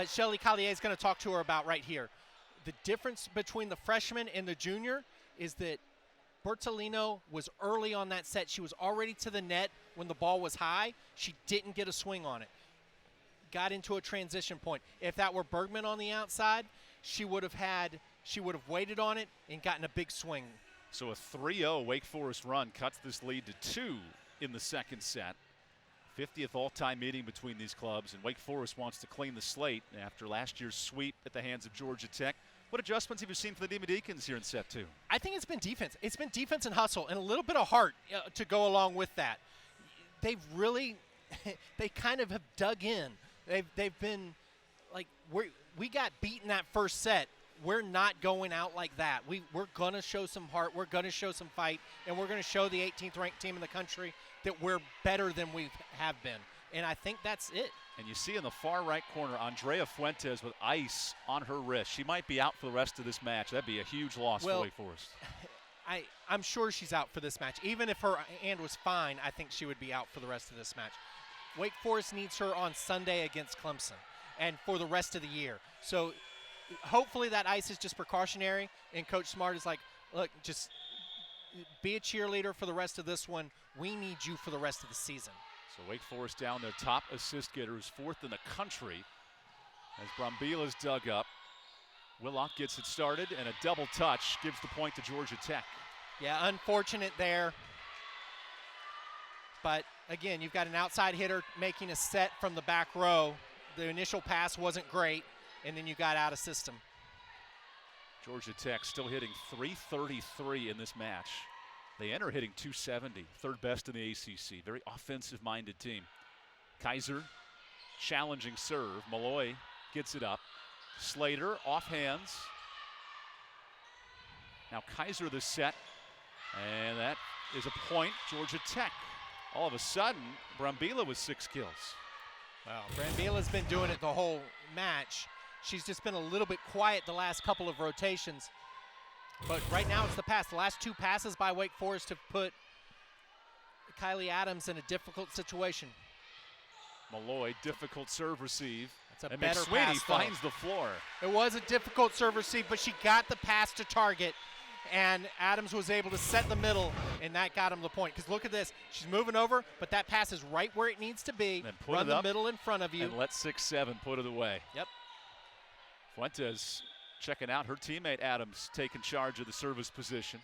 Shelly Collier is going to talk to her about right here. The difference between the freshman and the junior is that Bertolino was early on that set. She was already to the net when the ball was high. She didn't get a swing on it. Got into a transition point. If that were Bergman on the outside, she would have waited on it and gotten a big swing. So a 3-0 Wake Forest run cuts this lead to 2 in the second set. 50th all-time meeting between these clubs, and Wake Forest wants to clean the slate after last year's sweep at the hands of Georgia Tech. What adjustments have you seen for the Demon Deacons here in set 2? I think it's been defense. It's been defense and hustle and a little bit of heart to go along with that. They've really – they kind of have dug in. They've been like we got beaten that first set. We're not going out like that. We're going to show some heart. We're going to show some fight, and we're going to show the 18th ranked team in the country that we're better than we have been. And I think that's it. And you see in the far right corner, Andrea Fuentes with ice on her wrist. She might be out for the rest of this match. That'd be a huge loss for Wake Forest. I'm sure she's out for this match. Even if her hand was fine, I think she would be out for the rest of this match. Wake Forest needs her on Sunday against Clemson and for the rest of the year. So hopefully that ice is just precautionary, and Coach Smart is like, look, just be a cheerleader for the rest of this one. We need you for the rest of the season. So Wake Forest down their top assist getter, who's 4th in the country, as Brambila's dug up. Willock gets it started, and a double touch gives the point to Georgia Tech. Yeah, unfortunate there. But again, you've got an outside hitter making a set from the back row. The initial pass wasn't great, and then you got out of system. Georgia Tech still hitting .333 in this match. They enter hitting .270, third best in the ACC. Very offensive-minded team. Kaiser, challenging serve. Malloy gets it up. Slater, off hands. Now Kaiser the set, and that is a point, Georgia Tech. All of a sudden, Brambila with 6 kills. Wow, Brambila's been doing it the whole match. She's just been a little bit quiet the last couple of rotations. But right now it's the pass. The last 2 passes by Wake Forest have put Kylie Adams in a difficult situation. Malloy, difficult serve receive. That's a and better McSweeney pass, finds the floor. It was a difficult serve receive, but she got the pass to target, and Adams was able to set the middle, and that got him the point. Because look at this. She's moving over, but that pass is right where it needs to be. Run the middle in front of you. And let 6-7 put it away. Yep. Fuentes checking out her teammate Adams taking charge of the service position.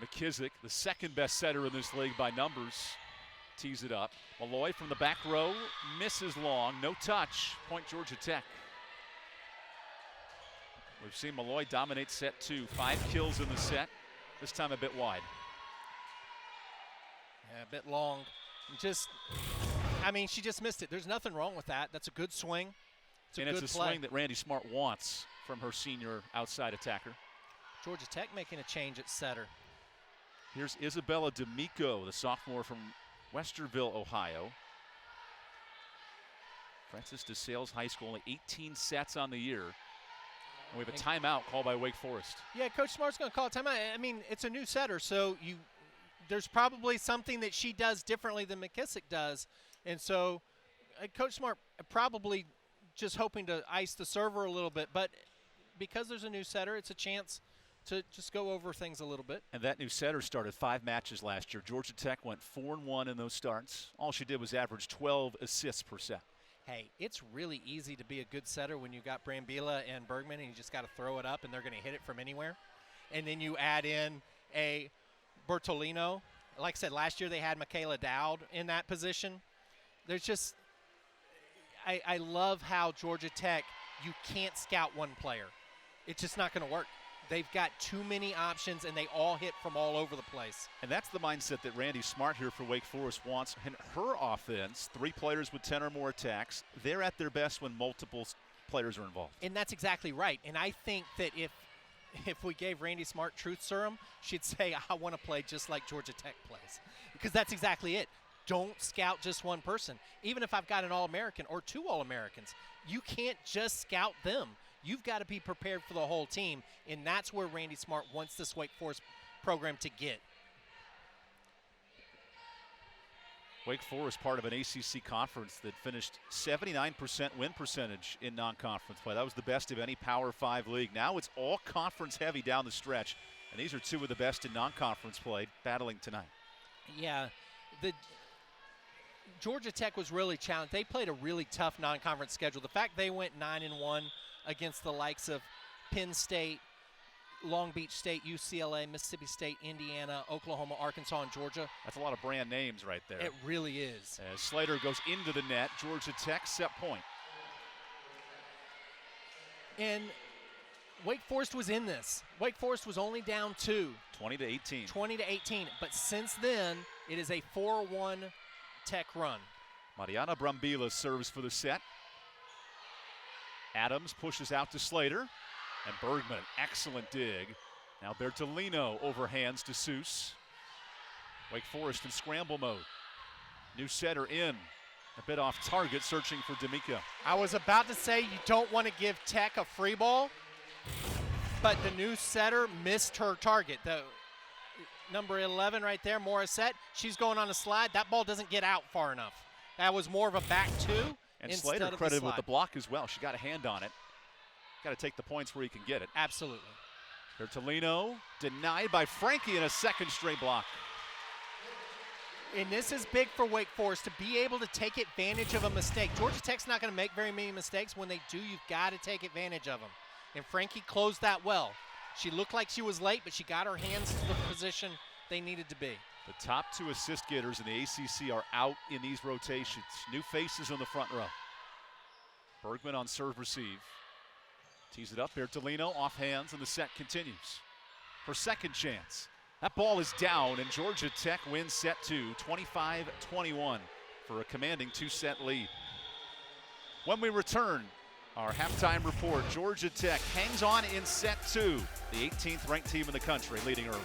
McKissick, the second best setter in this league by numbers, tees it up. Malloy from the back row misses long, no touch. Point Georgia Tech. We've seen Malloy dominate set 2, 5 kills in the set. This time a bit wide. Yeah, a bit long. She just missed it. There's nothing wrong with that. That's a good swing. It's a swing that Randy Smart wants from her senior outside attacker. Georgia Tech making a change at setter. Here's Isabella D'Amico, the sophomore from Westerville, Ohio. Francis DeSales High School, only 18 sets on the year. And we have a timeout called by Wake Forest. Yeah, Coach Smart's going to call a timeout. I mean, it's a new setter, so there's probably something that she does differently than McKissick does. And so Coach Smart probably just hoping to ice the server a little bit. But because there's a new setter, it's a chance to just go over things a little bit. And that new setter started 5 matches last year. Georgia Tech went 4-1 in those starts. All she did was average 12 assists per set. Hey, it's really easy to be a good setter when you got Brambila and Bergman, and you just got to throw it up, and they're going to hit it from anywhere. And then you add in a Bertolino. Like I said, last year they had Michaela Dowd in that position. There's just I love how Georgia Tech, you can't scout one player. It's just not going to work. They've got too many options, and they all hit from all over the place. And that's the mindset that Randy Smart here for Wake Forest wants. In her offense, 3 players with 10 or more attacks, they're at their best when multiple players are involved. And that's exactly right. And I think that if we gave Randy Smart truth serum, she'd say, I want to play just like Georgia Tech plays. Because that's exactly it. Don't scout just one person. Even if I've got an All-American or 2 All-Americans, you can't just scout them. You've got to be prepared for the whole team, and that's where Randy Smart wants this Wake Forest program to get. Wake Forest part of an ACC conference that finished 79% win percentage in non-conference play. That was the best of any Power 5 league. Now it's all conference heavy down the stretch, and these are 2 of the best in non-conference play battling tonight. Yeah, the Georgia Tech was really challenged. They played a really tough non-conference schedule. The fact they went 9-1 against the likes of Penn State, Long Beach State, UCLA, Mississippi State, Indiana, Oklahoma, Arkansas, and Georgia. That's a lot of brand names right there. It really is. As Slater goes into the net, Georgia Tech set point. And Wake Forest was in this. Wake Forest was only down 2. 20-18. 20-18. But since then, it is a 4-1 Tech run. Mariana Brambila serves for the set. Adams pushes out to Slater. And Bergman, excellent dig. Now Bertolino overhands to Seuss. Wake Forest in scramble mode. New setter in. A bit off target, searching for D'Amico. I was about to say you don't want to give Tech a free ball, but the new setter missed her target. The number 11 right there, Morissette, she's going on a slide. That ball doesn't get out far enough. That was more of a back two. And Slater credited with the block as well. She got a hand on it. Got to take the points where you can get it. Absolutely. Bertolino denied by Frankie in a second straight block. And this is big for Wake Forest to be able to take advantage of a mistake. Georgia Tech's not going to make very many mistakes. When they do, you've got to take advantage of them. And Frankie closed that well. She looked like she was late, but she got her hands to the position they needed to be. The top 2 assist getters in the ACC are out in these rotations. New faces on the front row. Bergman on serve receive. Tees it up, Bertolino off hands, and the set continues. Her second chance. That ball is down, and Georgia Tech wins set 2, 25-21, for a commanding 2-set lead. When we return, our halftime report, Georgia Tech hangs on in set 2, the 18th ranked team in the country, leading early.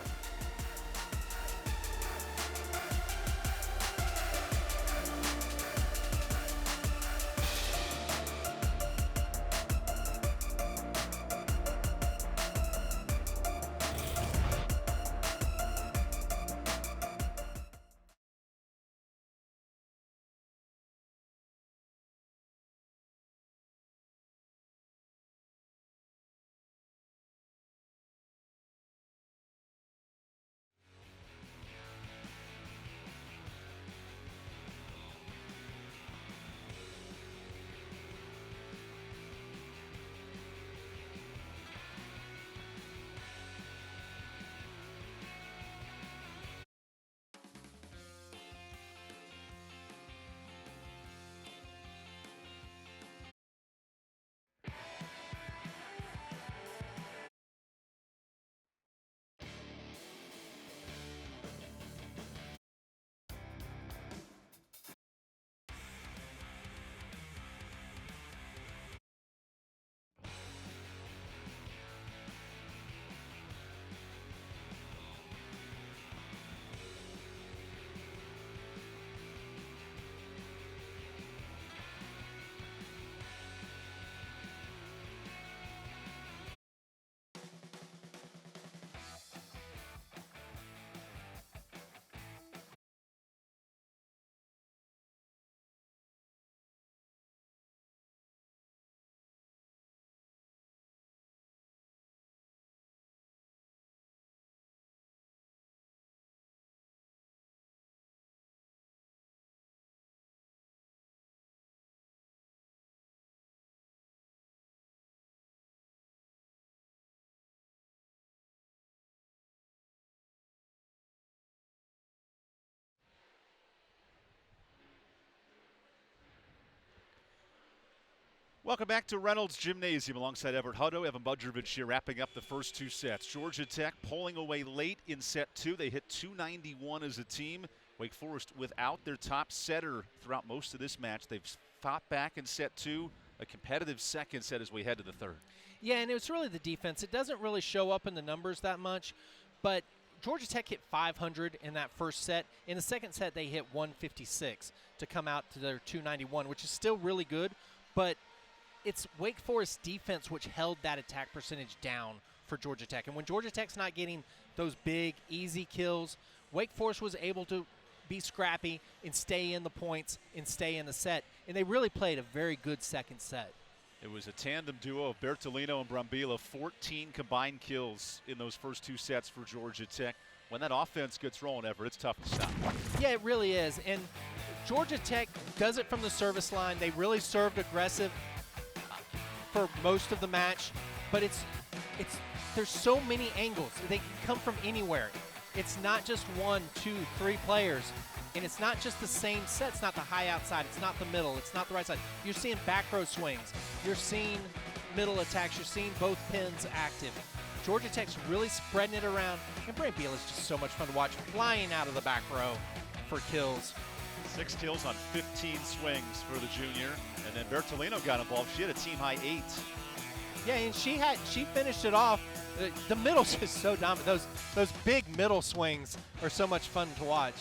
Welcome back to Reynolds Gymnasium alongside Everett Hutto. Evan Budrovich here wrapping up the first 2 sets. Georgia Tech pulling away late in set 2. They hit 291 as a team. Wake Forest without their top setter throughout most of this match. They've fought back in set 2. A competitive second set as we head to the third. Yeah, and it's really the defense. It doesn't really show up in the numbers that much, but Georgia Tech hit 500 in that first set. In the second set, they hit 156 to come out to their 291, which is still really good, but it's Wake Forest defense which held that attack percentage down for Georgia Tech. And when Georgia Tech's not getting those big, easy kills, Wake Forest was able to be scrappy and stay in the points and stay in the set. And they really played a very good second set. It was a tandem duo of Bertolino and Brambila, 14 combined kills in those first 2 sets for Georgia Tech. When that offense gets rolling, Everett, it's tough to stop. Yeah, it really is. And Georgia Tech does it from the service line. They really served aggressive for most of the match, but it's there's so many angles. They can come from anywhere. It's not just 1, 2, 3 players. And it's not just the same set. It's not the high outside. It's not the middle. It's not the right side. You're seeing back row swings. You're seeing middle attacks. You're seeing both pins active. Georgia Tech's really spreading it around. And Brambilla is just so much fun to watch, flying out of the back row for kills. 6 kills on 15 swings for the junior. And then Bertolino got involved. She had a team-high 8. Yeah, and she finished it off. The middle's just so dominant. Those big middle swings are so much fun to watch.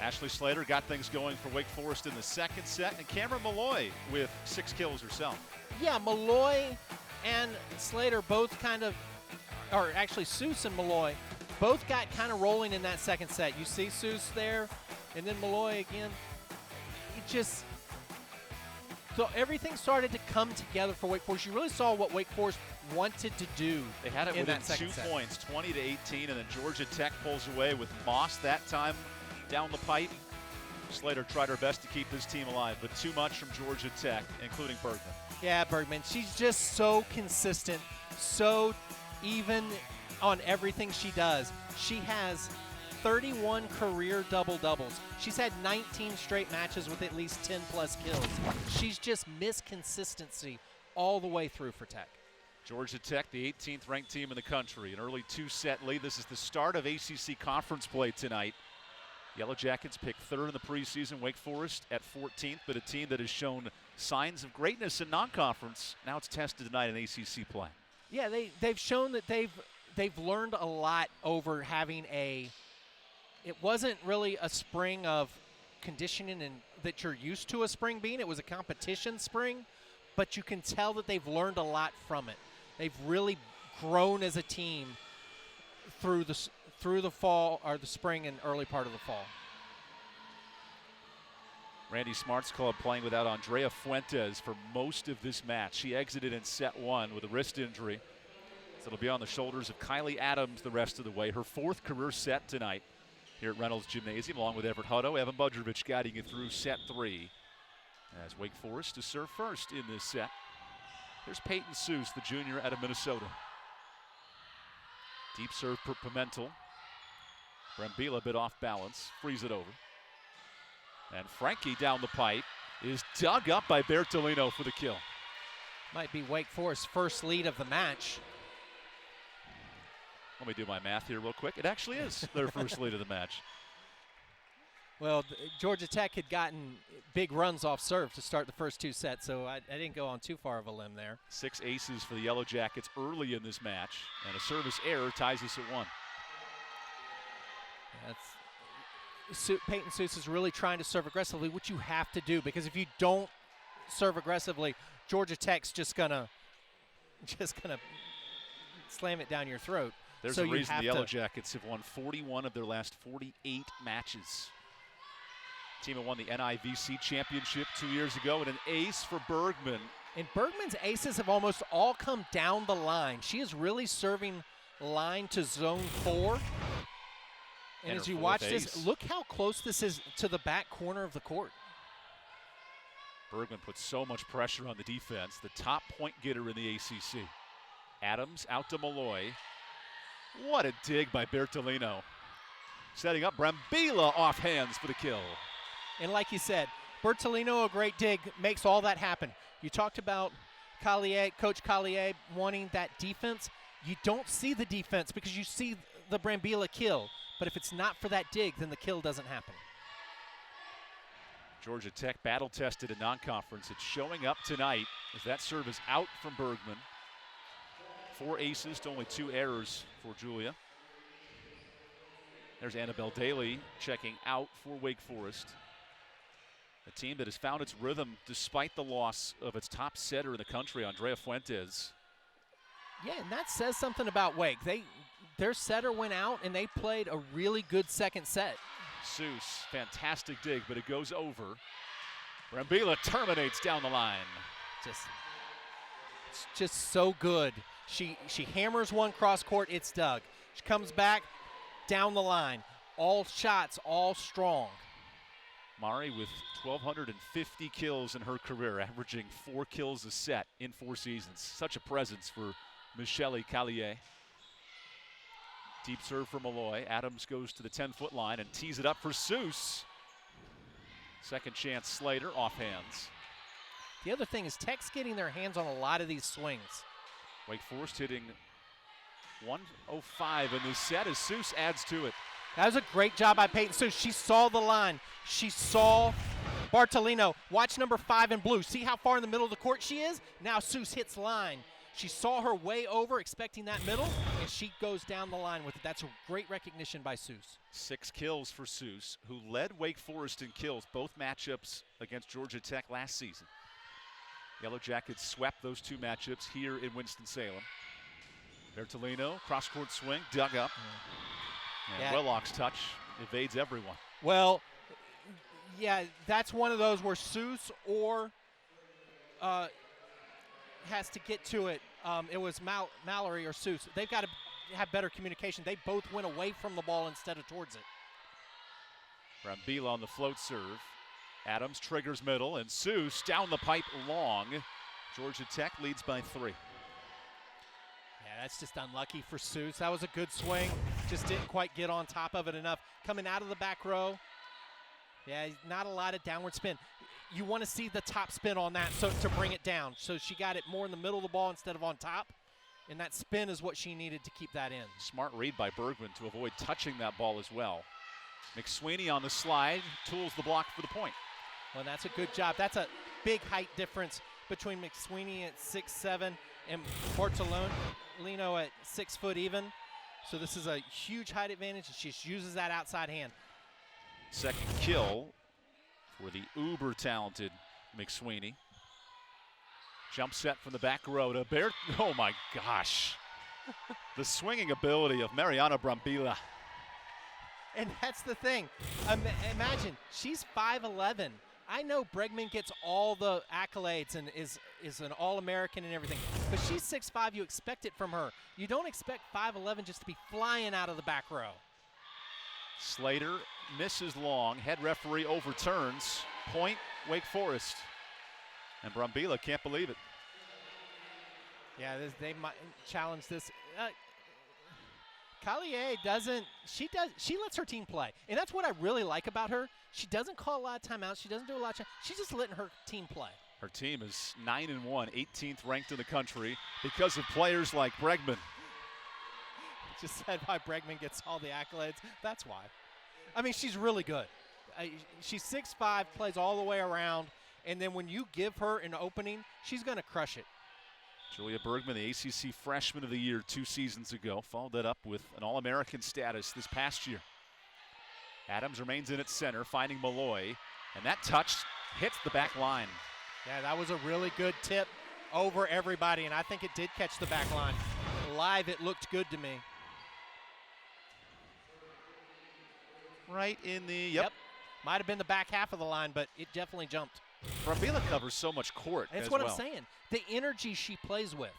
Ashley Slater got things going for Wake Forest in the second set, and Cameron Malloy with 6 kills herself. Yeah, Malloy and Slater both kind of, or actually Seuss and Malloy, both got kind of rolling in that second set. You see Seuss there, and then Malloy again. So everything started to come together for Wake Forest. You really saw what Wake Forest wanted to do. They had it in within that second 2 set. points, 20-18, and then Georgia Tech pulls away with Moss that time down the pipe. Slater tried her best to keep this team alive, but too much from Georgia Tech, including Bergman. Yeah, Bergman. She's just so consistent, so even on everything she does. She has 31 career double-doubles. She's had 19 straight matches with at least 10-plus kills. She's just missed consistency all the way through for Tech. Georgia Tech, the 18th ranked team in the country, an early 2-set lead. This is the start of ACC conference play tonight. Yellow Jackets picked 3rd in the preseason, Wake Forest at 14th, but a team that has shown signs of greatness in non-conference. Now it's tested tonight in ACC play. Yeah, they've shown that they've learned a lot over having it wasn't really a spring of conditioning and that you're used to a spring being. It was a competition spring, but you can tell that they've learned a lot from it. They've really grown as a team through the fall, or the spring and early part of the fall. Randy Smart's club playing without Andrea Fuentes for most of this match. She exited in set 1 with a wrist injury. So it'll be on the shoulders of Kylie Adams the rest of the way. Her 4th career set tonight here at Reynolds Gymnasium, along with Everett Hutto. Evan Budrovich guiding you through set 3. As Wake Forest to serve first in this set. Here's Peyton Seuss, the junior out of Minnesota. Deep serve for Pimentel. Brambilla a bit off balance, frees it over. And Frankie down the pipe is dug up by Bertolino for the kill. Might be Wake Forest's first lead of the match. Let me do my math here real quick. It actually is their first lead of the match. Well, Georgia Tech had gotten big runs off serve to start the first 2 sets, so I didn't go on too far of a limb there. 6 aces for the Yellow Jackets early in this match, and a service error ties us at 1. Peyton Seuss is really trying to serve aggressively, which you have to do, because if you don't serve aggressively, Georgia Tech's just gonna slam it down your throat. There's a reason the Yellow Jackets have won 41 of their last 48 matches. Team that won the NIVC championship 2 years ago, and an ace for Bergman. And Bergman's aces have almost all come down the line. She is really serving line to zone 4. And as you watch this, look how close this is to the back corner of the court. Bergman puts so much pressure on the defense, the top point getter in the ACC. Adams out to Malloy. What a dig by Bertolino. Setting up Brambilla off hands for the kill. And like you said, Bertolino, a great dig, makes all that happen. You talked about Coach Collier wanting that defense. You don't see the defense because you see the Brambilla kill. But if it's not for that dig, then the kill doesn't happen. Georgia Tech battle-tested in non-conference. It's showing up tonight as that serve is out from Bergman. 4 aces to only 2 errors for Julia. There's Annabelle Daly checking out for Wake Forest. A team that has found its rhythm despite the loss of its top setter in the country, Andrea Fuentes. Yeah, and that says something about Wake. Their setter went out, and they played a really good second set. Seuss, fantastic dig, but it goes over. Brambilla terminates down the line. It's just so good. She hammers one cross court, it's dug. She comes back down the line. All shots, all strong. Mari with 1,250 kills in her career, averaging 4 kills a set in 4 seasons. Such a presence for Michele Callier. Deep serve for Malloy. Adams goes to the 10-foot line and tees it up for Seuss. Second chance Slater, off hands. The other thing is Tech's getting their hands on a lot of these swings. Wake Forest hitting 105 in this set as Seuss adds to it. That was a great job by Peyton Seuss. She saw the line. She saw Bartolino. Watch number 5 in blue. See how far in the middle of the court she is? Now Seuss hits line. She saw her way over, expecting that middle, and she goes down the line with it. That's a great recognition by Seuss. 6 kills for Seuss, who led Wake Forest in kills both matchups against Georgia Tech last season. Yellow Jackets swept those 2 matchups here in Winston-Salem. Bertolino, cross-court swing, dug up. And Willock's touch evades everyone. Well, yeah, that's one of those where Seuss or has to get to it. It was Mallory or Seuss. They've got to have better communication. They both went away from the ball instead of towards it. Brambila on the float serve. Adams triggers middle, and Seuss down the pipe long. Georgia Tech leads by 3. Yeah, that's just unlucky for Seuss. That was a good swing. Just didn't quite get on top of it enough. Coming out of the back row. Yeah, not a lot of downward spin. You want to see the top spin on that so to bring it down. So she got it more in the middle of the ball instead of on top. And that spin is what she needed to keep that in. Smart read by Bergman to avoid touching that ball as well. McSweeney on the slide, tools the block for the point. Well, that's a good job. That's a big height difference between McSweeney at 6'7" and Bartolino at 6 foot even. So this is a huge height advantage, and she just uses that outside hand. Second kill for the uber-talented McSweeney. Jump set from the back row to Bear. Oh my gosh. The swinging ability of Mariana Brambila. And that's the thing. Imagine, she's 5'11". I know Bregman gets all the accolades and is an All-American and everything, but she's 6'5". You expect it from her. You don't expect 5'11" just to be flying out of the back row. Slater misses long. Head referee overturns. Point, Wake Forest. And Brambila can't believe it. Yeah, they might challenge this. Callier doesn't. She lets her team play, and that's what I really like about her. She doesn't call a lot of timeouts. She doesn't do a lot of. She's just letting her team play. Her team is 9-1, 18th ranked in the country because of players like Bregman. Just said why Bregman gets all the accolades. That's why. I mean, she's really good. She's 6'5", plays all the way around, and then when you give her an opening, she's going to crush it. Julia Bergman, the ACC Freshman of the Year 2 seasons ago, followed that up with an All-American status this past year. Adams remains in at center, finding Malloy, and that touch hits the back line. Yeah, that was a really good tip over everybody, and I think it did catch the back line. Live, it looked good to me. Right in the, yep. Might have been the back half of the line, but it definitely jumped. Brambila covers so much court That's what I'm saying. The energy she plays with.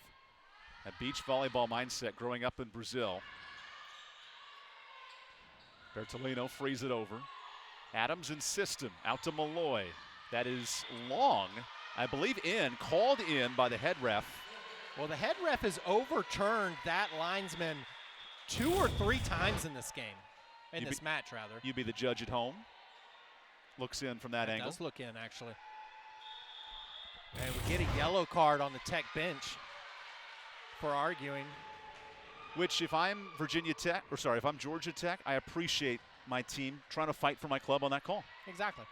A beach volleyball mindset growing up in Brazil. Bertolino frees it over. Adams in system, out to Malloy. That is long, I believe called in by the head ref. Well, the head ref has overturned that linesman 2 or 3 times in this game. In this match, rather. You be the judge at home. Looks in from that angle. Does look in, actually. And we get a yellow card on the Tech bench for arguing. Which, if I'm if I'm Georgia Tech, I appreciate my team trying to fight for my club on that call. Exactly.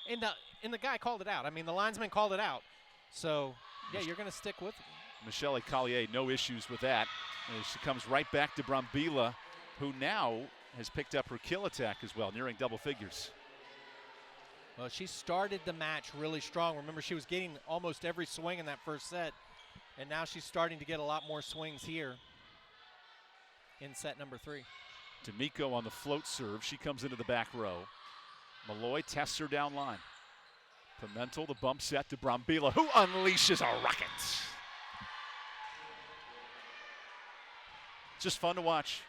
And the guy called it out. I mean, the linesman called it out. So, yeah, you're going to stick with it. Michele Collier, no issues with that. And she comes right back to Brambila, who now has picked up her kill attack as well, nearing double figures. Well, she started the match really strong. Remember, she was getting almost every swing in that first set, and now she's starting to get a lot more swings here in set number 3. D'Amico on the float serve. She comes into the back row. Malloy tests her down line. Pimentel, the bump set to Brambila, who unleashes a rocket. Just fun to watch.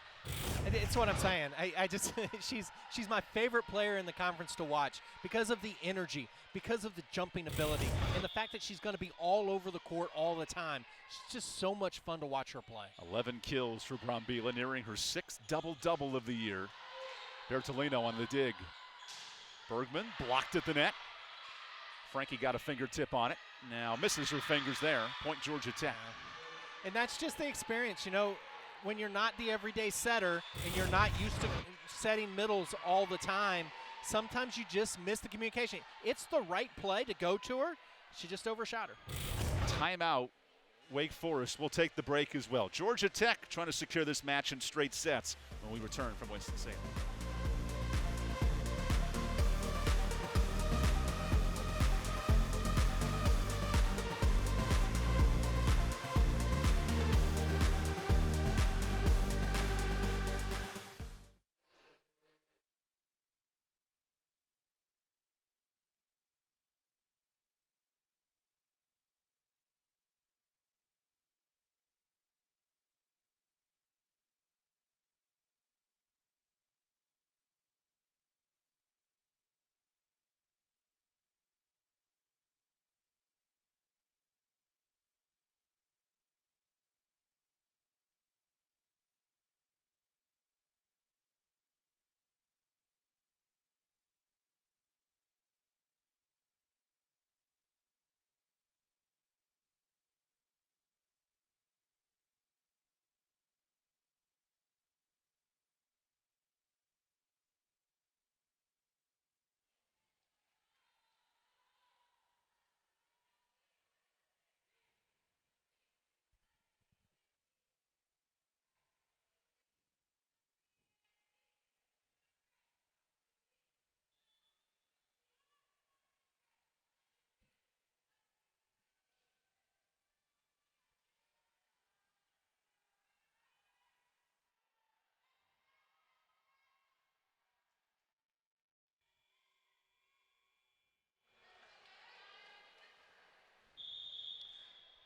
It's what I'm saying. I just she's my favorite player in the conference to watch because of the energy, because of the jumping ability, and the fact that she's going to be all over the court all the time. It's just so much fun to watch her play. 11 kills for Brambila, nearing her 6th double-double of the year. Bertolino on the dig. Bergman blocked at the net. Frankie got a fingertip on it. Now misses her fingers there. Point Georgia Tech. And that's just the experience, you know. When you're not the everyday setter and you're not used to setting middles all the time, sometimes you just miss the communication. It's the right play to go to her. She just overshot her. Timeout. Wake Forest will take the break as well. Georgia Tech trying to secure this match in straight sets when we return from Winston-Salem.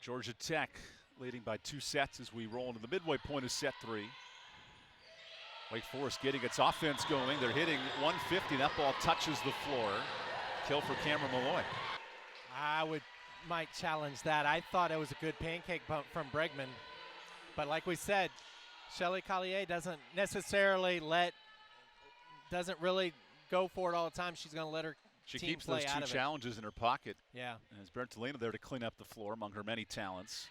Georgia Tech leading by 2 sets as we roll into the midway point of set 3. Wake Forest getting its offense going. They're hitting 150. That ball touches the floor. Kill for Cameron Malloy. Might challenge that. I thought it was a good pancake bump from Bregman. But like we said, Shelly Collier doesn't necessarily doesn't really go for it all the time. She's going to let her She team keeps play those out 2 of challenges in her pocket. Yeah. And as Bertolino there to clean up the floor among her many talents.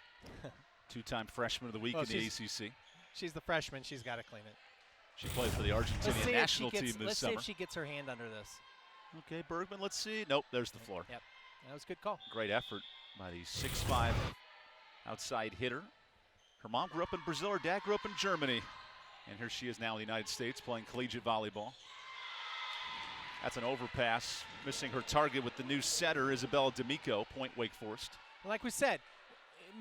2-time freshman of the week in the ACC. She's the freshman. She's got to clean it. She played for the Argentinian national team this summer. Let's see if she gets her hand under this. Okay, Bergman, let's see. Nope, there's the floor. Yep, that was a good call. Great effort by the 6'5" outside hitter. Her mom grew up in Brazil, her dad grew up in Germany. And here she is now in the United States playing collegiate volleyball. That's an overpass, missing her target with the new setter, Isabella D'Amico, point Wake Forest. Like we said,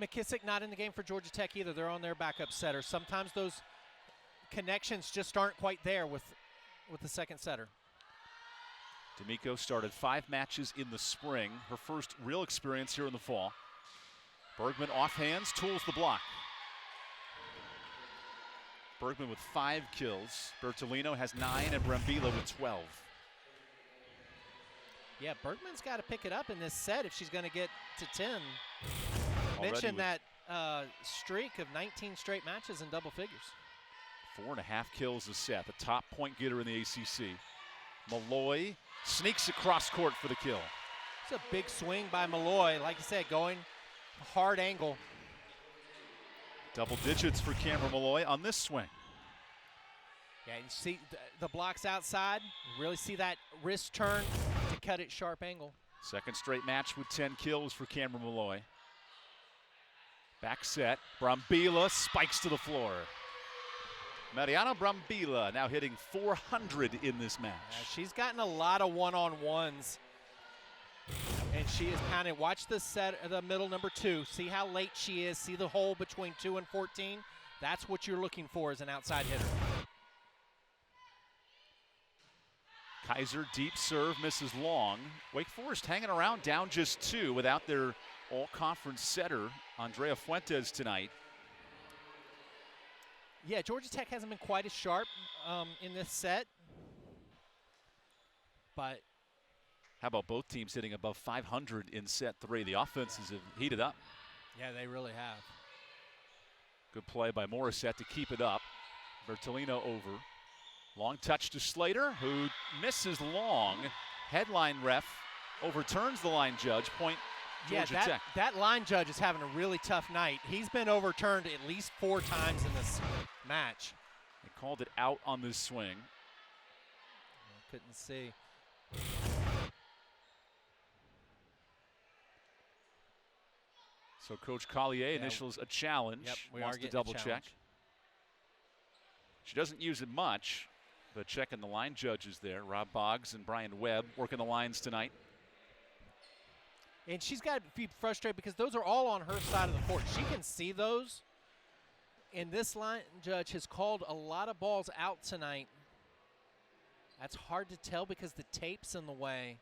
McKissick not in the game for Georgia Tech either. They're on their backup setter. Sometimes those connections just aren't quite there with the second setter. D'Amico started 5 matches in the spring, her first real experience here in the fall. Bergman off hands, tools the block. Bergman with 5 kills. Bertolino has 9 and Brambila with 12. Yeah, Bergman's got to pick it up in this set if she's going to get to 10. Already mentioned that streak of 19 straight matches in double figures. 4.5 kills a set, the top point getter in the ACC. Malloy sneaks across court for the kill. It's a big swing by Malloy. Like I said, going hard angle. Double digits for Cameron Malloy on this swing. Yeah, you see the blocks outside. You really see that wrist turn to cut it sharp angle. Second straight match with 10 kills for Cameron Malloy. Back set, Brambila spikes to the floor. Mariana Brambila now hitting 400 in this match. Yeah, she's gotten a lot of one-on-ones. And she is pounding. Watch the set, the middle number 2. See how late she is. See the hole between 2 and 14. That's what you're looking for as an outside hitter. Kaiser deep serve misses long. Wake Forest hanging around down just 2 without their all-conference setter, Andrea Fuentes, tonight. Yeah, Georgia Tech hasn't been quite as sharp in this set. But how about both teams hitting above 500 in set 3? The offenses have heated up. Yeah, they really have. Good play by Morissette to keep it up. Bertolino over. Long touch to Slater, who misses long. Headline ref overturns the line judge. Point Georgia Tech. That line judge is having a really tough night. He's been overturned at least 4 times in this match. They called it out on this swing. Couldn't see. So Coach Collier initials a challenge. Yep, we wants are to getting double a check. challenge. She doesn't use it much, but checking the line judges there. Rob Boggs and Brian Webb working the lines tonight. And she's got to be frustrated because those are all on her side of the court. She can see those. And this line judge has called a lot of balls out tonight. That's hard to tell because the tape's in the way.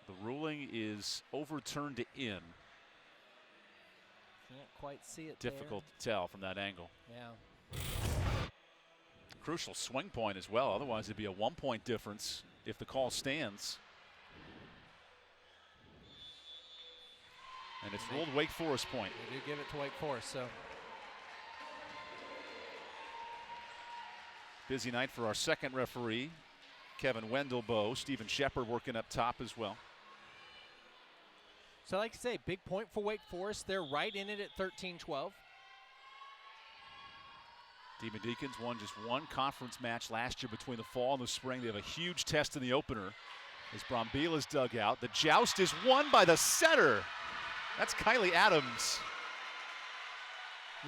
The ruling is overturned to in. Can't quite see it. Difficult to tell from that angle. Yeah. Crucial swing point as well. Otherwise, it'd be a 1-point difference if the call stands. And it's ruled Wake Forest point. They do give it to Wake Forest, so. Busy night for our second referee, Kevin Wendelboe. Stephen Shepard working up top as well. So like I say, big point for Wake Forest. They're right in it at 13-12. Demon Deacons won just one conference match last year between the fall and the spring. They have a huge test in the opener as Brombila's dug out. The joust is won by the setter. That's Kylie Adams.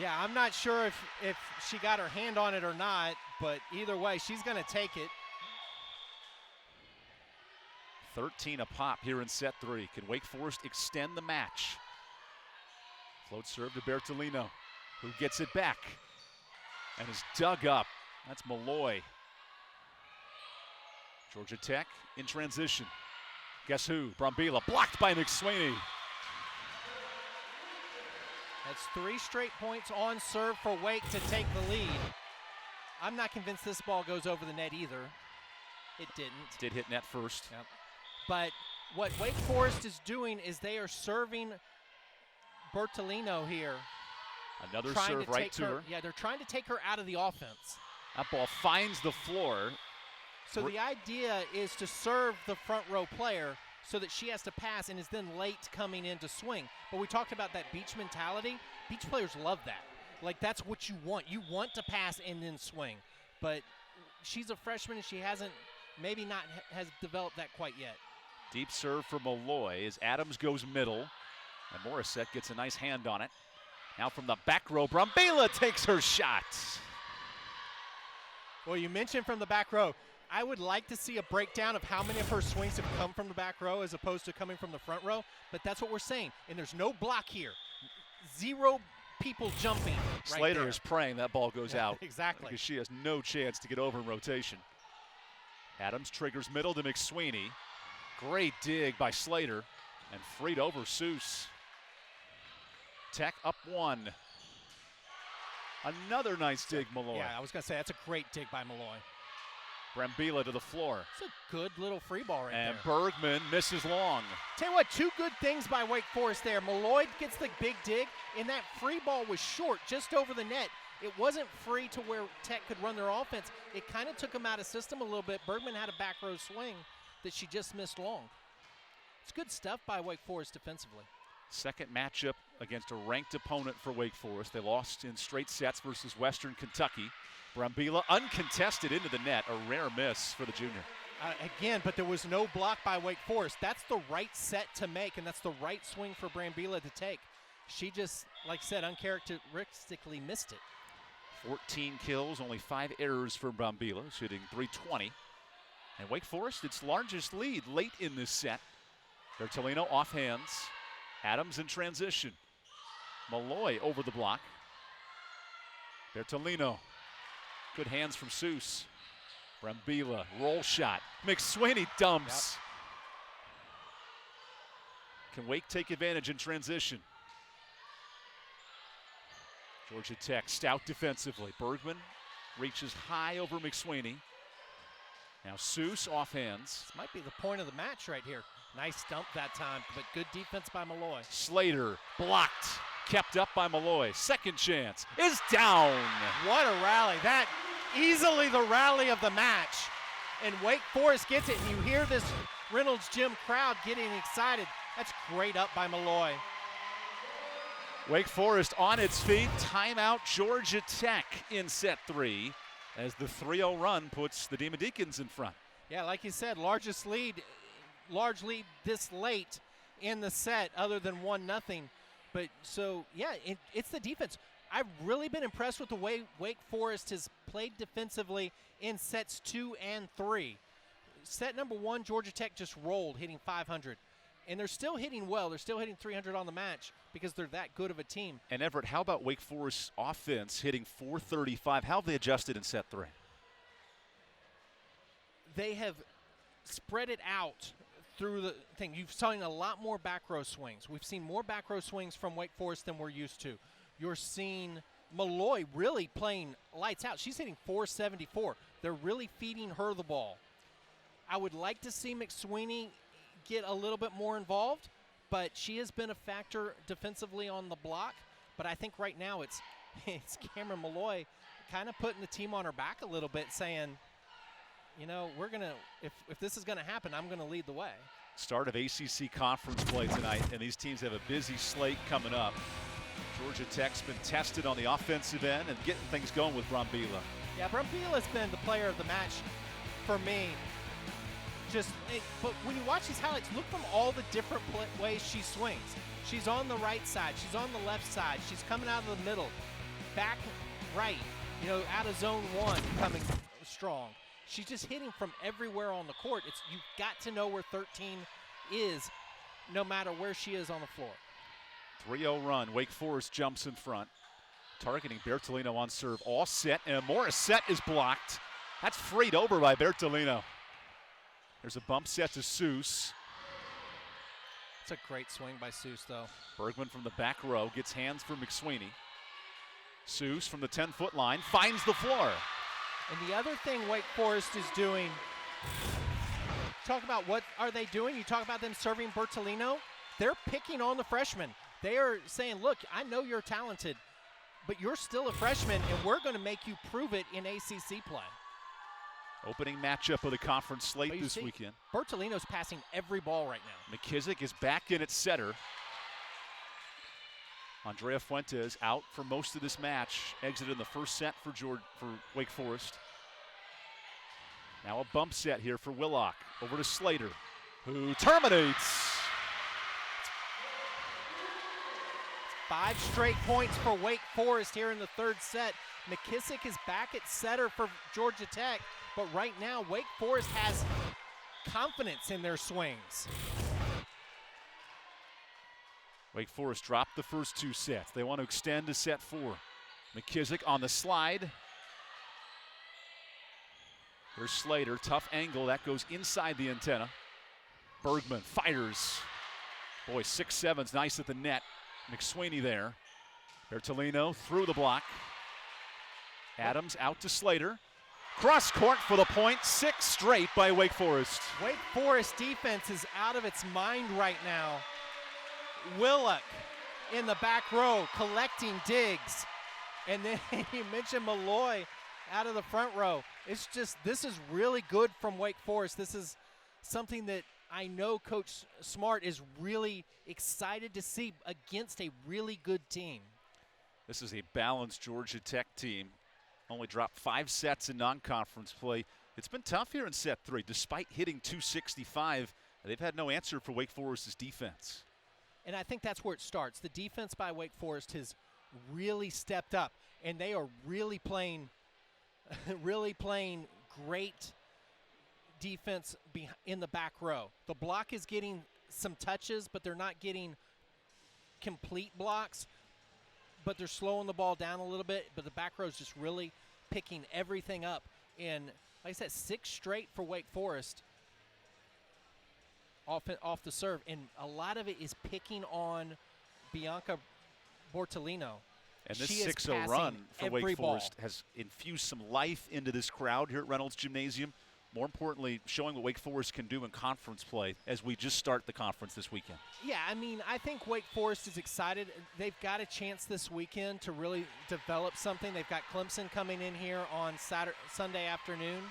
Yeah, I'm not sure if she got her hand on it or not, but either way, she's going to take it. 13 a pop here in set 3. Can Wake Forest extend the match? Float serve to Bertolino, who gets it back and is dug up. That's Malloy. Georgia Tech in transition. Guess who? Brambila blocked by McSweeney. That's 3 straight points on serve for Wake to take the lead. I'm not convinced this ball goes over the net either. It didn't. Did hit net first. Yep. But what Wake Forest is doing is they are serving Bertolino here. Another serve right to her. Yeah, they're trying to take her out of the offense. That ball finds the floor. So the idea is to serve the front row player so that she has to pass and is then late coming in to swing. But we talked about that beach mentality. Beach players love that. Like, that's what you want. You want to pass and then swing. But she's a freshman and she hasn't, has developed that quite yet. Deep serve for Malloy as Adams goes middle. And Morissette gets a nice hand on it. Now from the back row, Brambila takes her shot. Well, you mentioned from the back row. I would like to see a breakdown of how many of her swings have come from the back row as opposed to coming from the front row, but that's what we're saying. And there's no block here. 0 people jumping right Slater there. is praying that ball goes out. Exactly. Because she has no chance to get over in rotation. Adams triggers middle to McSweeney. Great dig by Slater and freed over Seuss. Tech up 1. Another nice dig, Malloy. Yeah, I was going to say, that's a great dig by Malloy. Brambila to the floor. It's a good little free ball right and there. Bergman misses long. Tell you what, 2 good things by Wake Forest there. Malloy gets the big dig, and that free ball was short, just over the net. It wasn't free to where Tech could run their offense. It kind of took them out of system a little bit. Bergman had a back row swing that she just missed long. It's good stuff by Wake Forest defensively. Second matchup against a ranked opponent for Wake Forest. They lost in straight sets versus Western Kentucky. Brambila uncontested into the net, a rare miss for the junior. Again, but there was no block by Wake Forest. That's the right set to make, and that's the right swing for Brambila to take. She just, like I said, uncharacteristically missed it. 14 kills, only 5 errors for Brambila, shooting .320. And Wake Forest, its largest lead late in this set. Bertolino off hands. Adams in transition. Malloy over the block. Bertolino. Good hands from Seuss. Brambila, roll shot. McSweeney dumps. Yep. Can Wake take advantage in transition? Georgia Tech stout defensively. Bergman reaches high over McSweeney. Now Seuss off hands. This might be the point of the match right here. Nice dump that time, but good defense by Malloy. Slater blocked, kept up by Malloy. Second chance is down. What a rally. That easily the rally of the match. And Wake Forest gets it, and you hear this Reynolds Gym crowd getting excited. That's great up by Malloy. Wake Forest on its feet. Timeout Georgia Tech in set 3 as the 3-0 run puts the Demon Deacons in front. Yeah, like you said, large lead this late in the set other than 1-0. But so, yeah, it's the defense. I've really been impressed with the way Wake Forest has played defensively in sets 2 and 3. Set number 1, Georgia Tech just rolled, hitting 500. And they're still hitting well. They're still hitting 300 on the match because they're that good of a team. And Everett, how about Wake Forest's offense hitting 435? How have they adjusted in set 3? They have spread it out through the thing. You've seen a lot more back row swings. We've seen more back row swings from Wake Forest than we're used to. You're seeing Malloy really playing lights out. She's hitting 474. They're really feeding her the ball. I would like to see McSweeney get a little bit more involved, but she has been a factor defensively on the block. But I think right now it's Cameron Malloy kind of putting the team on her back a little bit, saying, you know, we're going to, if this is going to happen, I'm going to lead the way. Start of ACC conference play tonight, and these teams have a busy slate coming up. Georgia Tech's been tested on the offensive end and getting things going with Brambila. Yeah, Brambila's been the player of the match for me. But when you watch these highlights, look from all the different ways she swings. She's on the right side. She's on the left side. She's coming out of the middle. Back right, out of zone 1, coming strong. She's just hitting from everywhere on the court. You've got to know where 13 is, no matter where she is on the floor. 3-0 run. Wake Forest jumps in front. Targeting Bertolino on serve. All set, and Morris set is blocked. That's freed over by Bertolino. There's a bump set to Seuss. It's a great swing by Seuss, though. Bergman from the back row gets hands for McSweeney. Seuss from the 10-foot line finds the floor. And the other thing Wake Forest is doing, talk about what are they doing? You talk about them serving Bertolino. They're picking on the freshman. They are saying, look, I know you're talented, but you're still a freshman, and we're going to make you prove it in ACC play. Opening matchup of the conference slate this weekend. Bertolino's passing every ball right now. McKissick is back in at setter. Andrea Fuentes out for most of this match. Exited in the first set for Wake Forest. Now a bump set here for Willock. Over to Slater, who terminates. 5 straight points for Wake Forest here in the third set. McKissick is back at setter for Georgia Tech, but right now Wake Forest has confidence in their swings. Wake Forest dropped the first 2 sets. They want to extend to set 4. McKissick on the slide. There's Slater, tough angle, that goes inside the antenna. Bergman fires. Boy, 6-7's nice at the net. McSweeney there. Bertolino through the block. Adams out to Slater. Cross court for the point, 6 straight by Wake Forest. Wake Forest defense is out of its mind right now. Willock in the back row collecting digs. And then you mentioned Malloy out of the front row. This is really good from Wake Forest. This is something that I know Coach Smart is really excited to see against a really good team. This is a balanced Georgia Tech team. Only dropped 5 sets in non-conference play. It's been tough here in set 3. Despite hitting 265, they've had no answer for Wake Forest's defense. And I think that's where it starts. The defense by Wake Forest has really stepped up, and they are really playing great defense in the back row. The block is getting some touches, but they're not getting complete blocks. But they're slowing the ball down a little bit. But the back row is just really picking everything up. And like I said, 6 straight for Wake Forest off the serve. And a lot of it is picking on Bianca Bortolino. And this She is 6-0 run for every Wake ball. Forest has infused some life into this crowd here at Reynolds Gymnasium. More importantly, showing what Wake Forest can do in conference play as we just start the conference this weekend. Yeah, I mean, I think Wake Forest is excited. They've got a chance this weekend to really develop something. They've got Clemson coming in here on Sunday afternoon.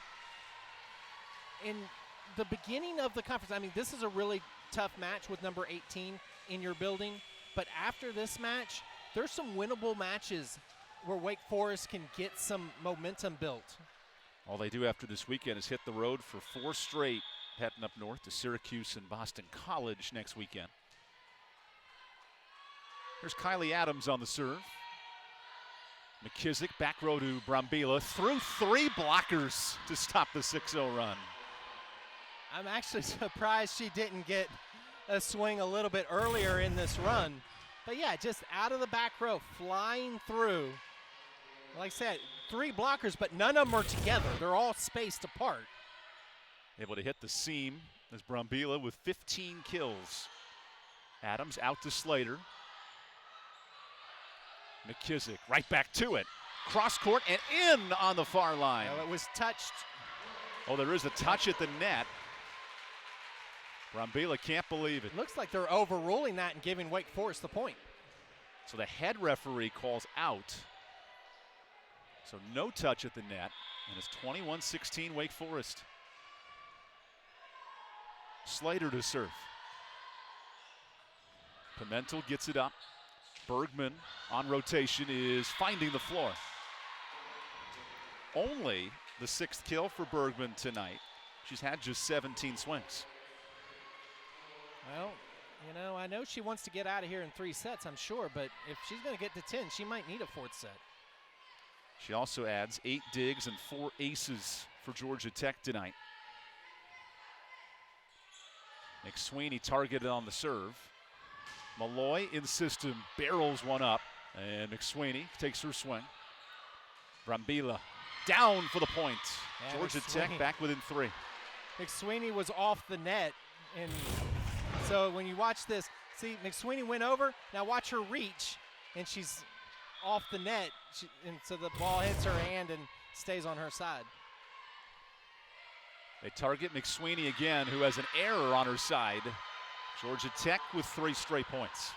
In the beginning of the conference, I mean, this is a really tough match with number 18 in your building. But after this match, there's some winnable matches where Wake Forest can get some momentum built. All they do after this weekend is hit the road for 4 straight, heading up north to Syracuse and Boston College next weekend. There's Kylie Adams on the serve. McKissick back row to Brambila, through 3 blockers to stop the 6-0 run. I'm actually surprised she didn't get a swing a little bit earlier in this run. But yeah, just out of the back row, flying through. Like I said, 3 blockers, but none of them are together. They're all spaced apart. Able to hit the seam as Brambila with 15 kills. Adams out to Slater. McKissick right back to it. Cross court and in on the far line. Well, it was touched. Oh, there is a touch at the net. Brambila can't believe it. Looks like they're overruling that and giving Wake Forest the point. So the head referee calls out. So no touch at the net, and it's 21-16 Wake Forest. Slater to serve. Pimentel gets it up. Bergman on rotation is finding the floor. Only the 6th kill for Bergman tonight. She's had just 17 swings. Well, you know, I know she wants to get out of here in 3 sets, I'm sure, but if she's going to get to 10, she might need a 4th set. She also adds 8 digs and 4 aces for Georgia Tech tonight. McSweeney targeted on the serve. Malloy in system barrels one up, and McSweeney takes her swing. Brambila down for the point. Yeah, Georgia Tech back within 3. McSweeney was off the net, and so when you watch this, see McSweeney went over, now watch her reach, and she's off the net, and so the ball hits her hand and stays on her side. They target McSweeney again, who has an error on her side. Georgia Tech with 3 straight points.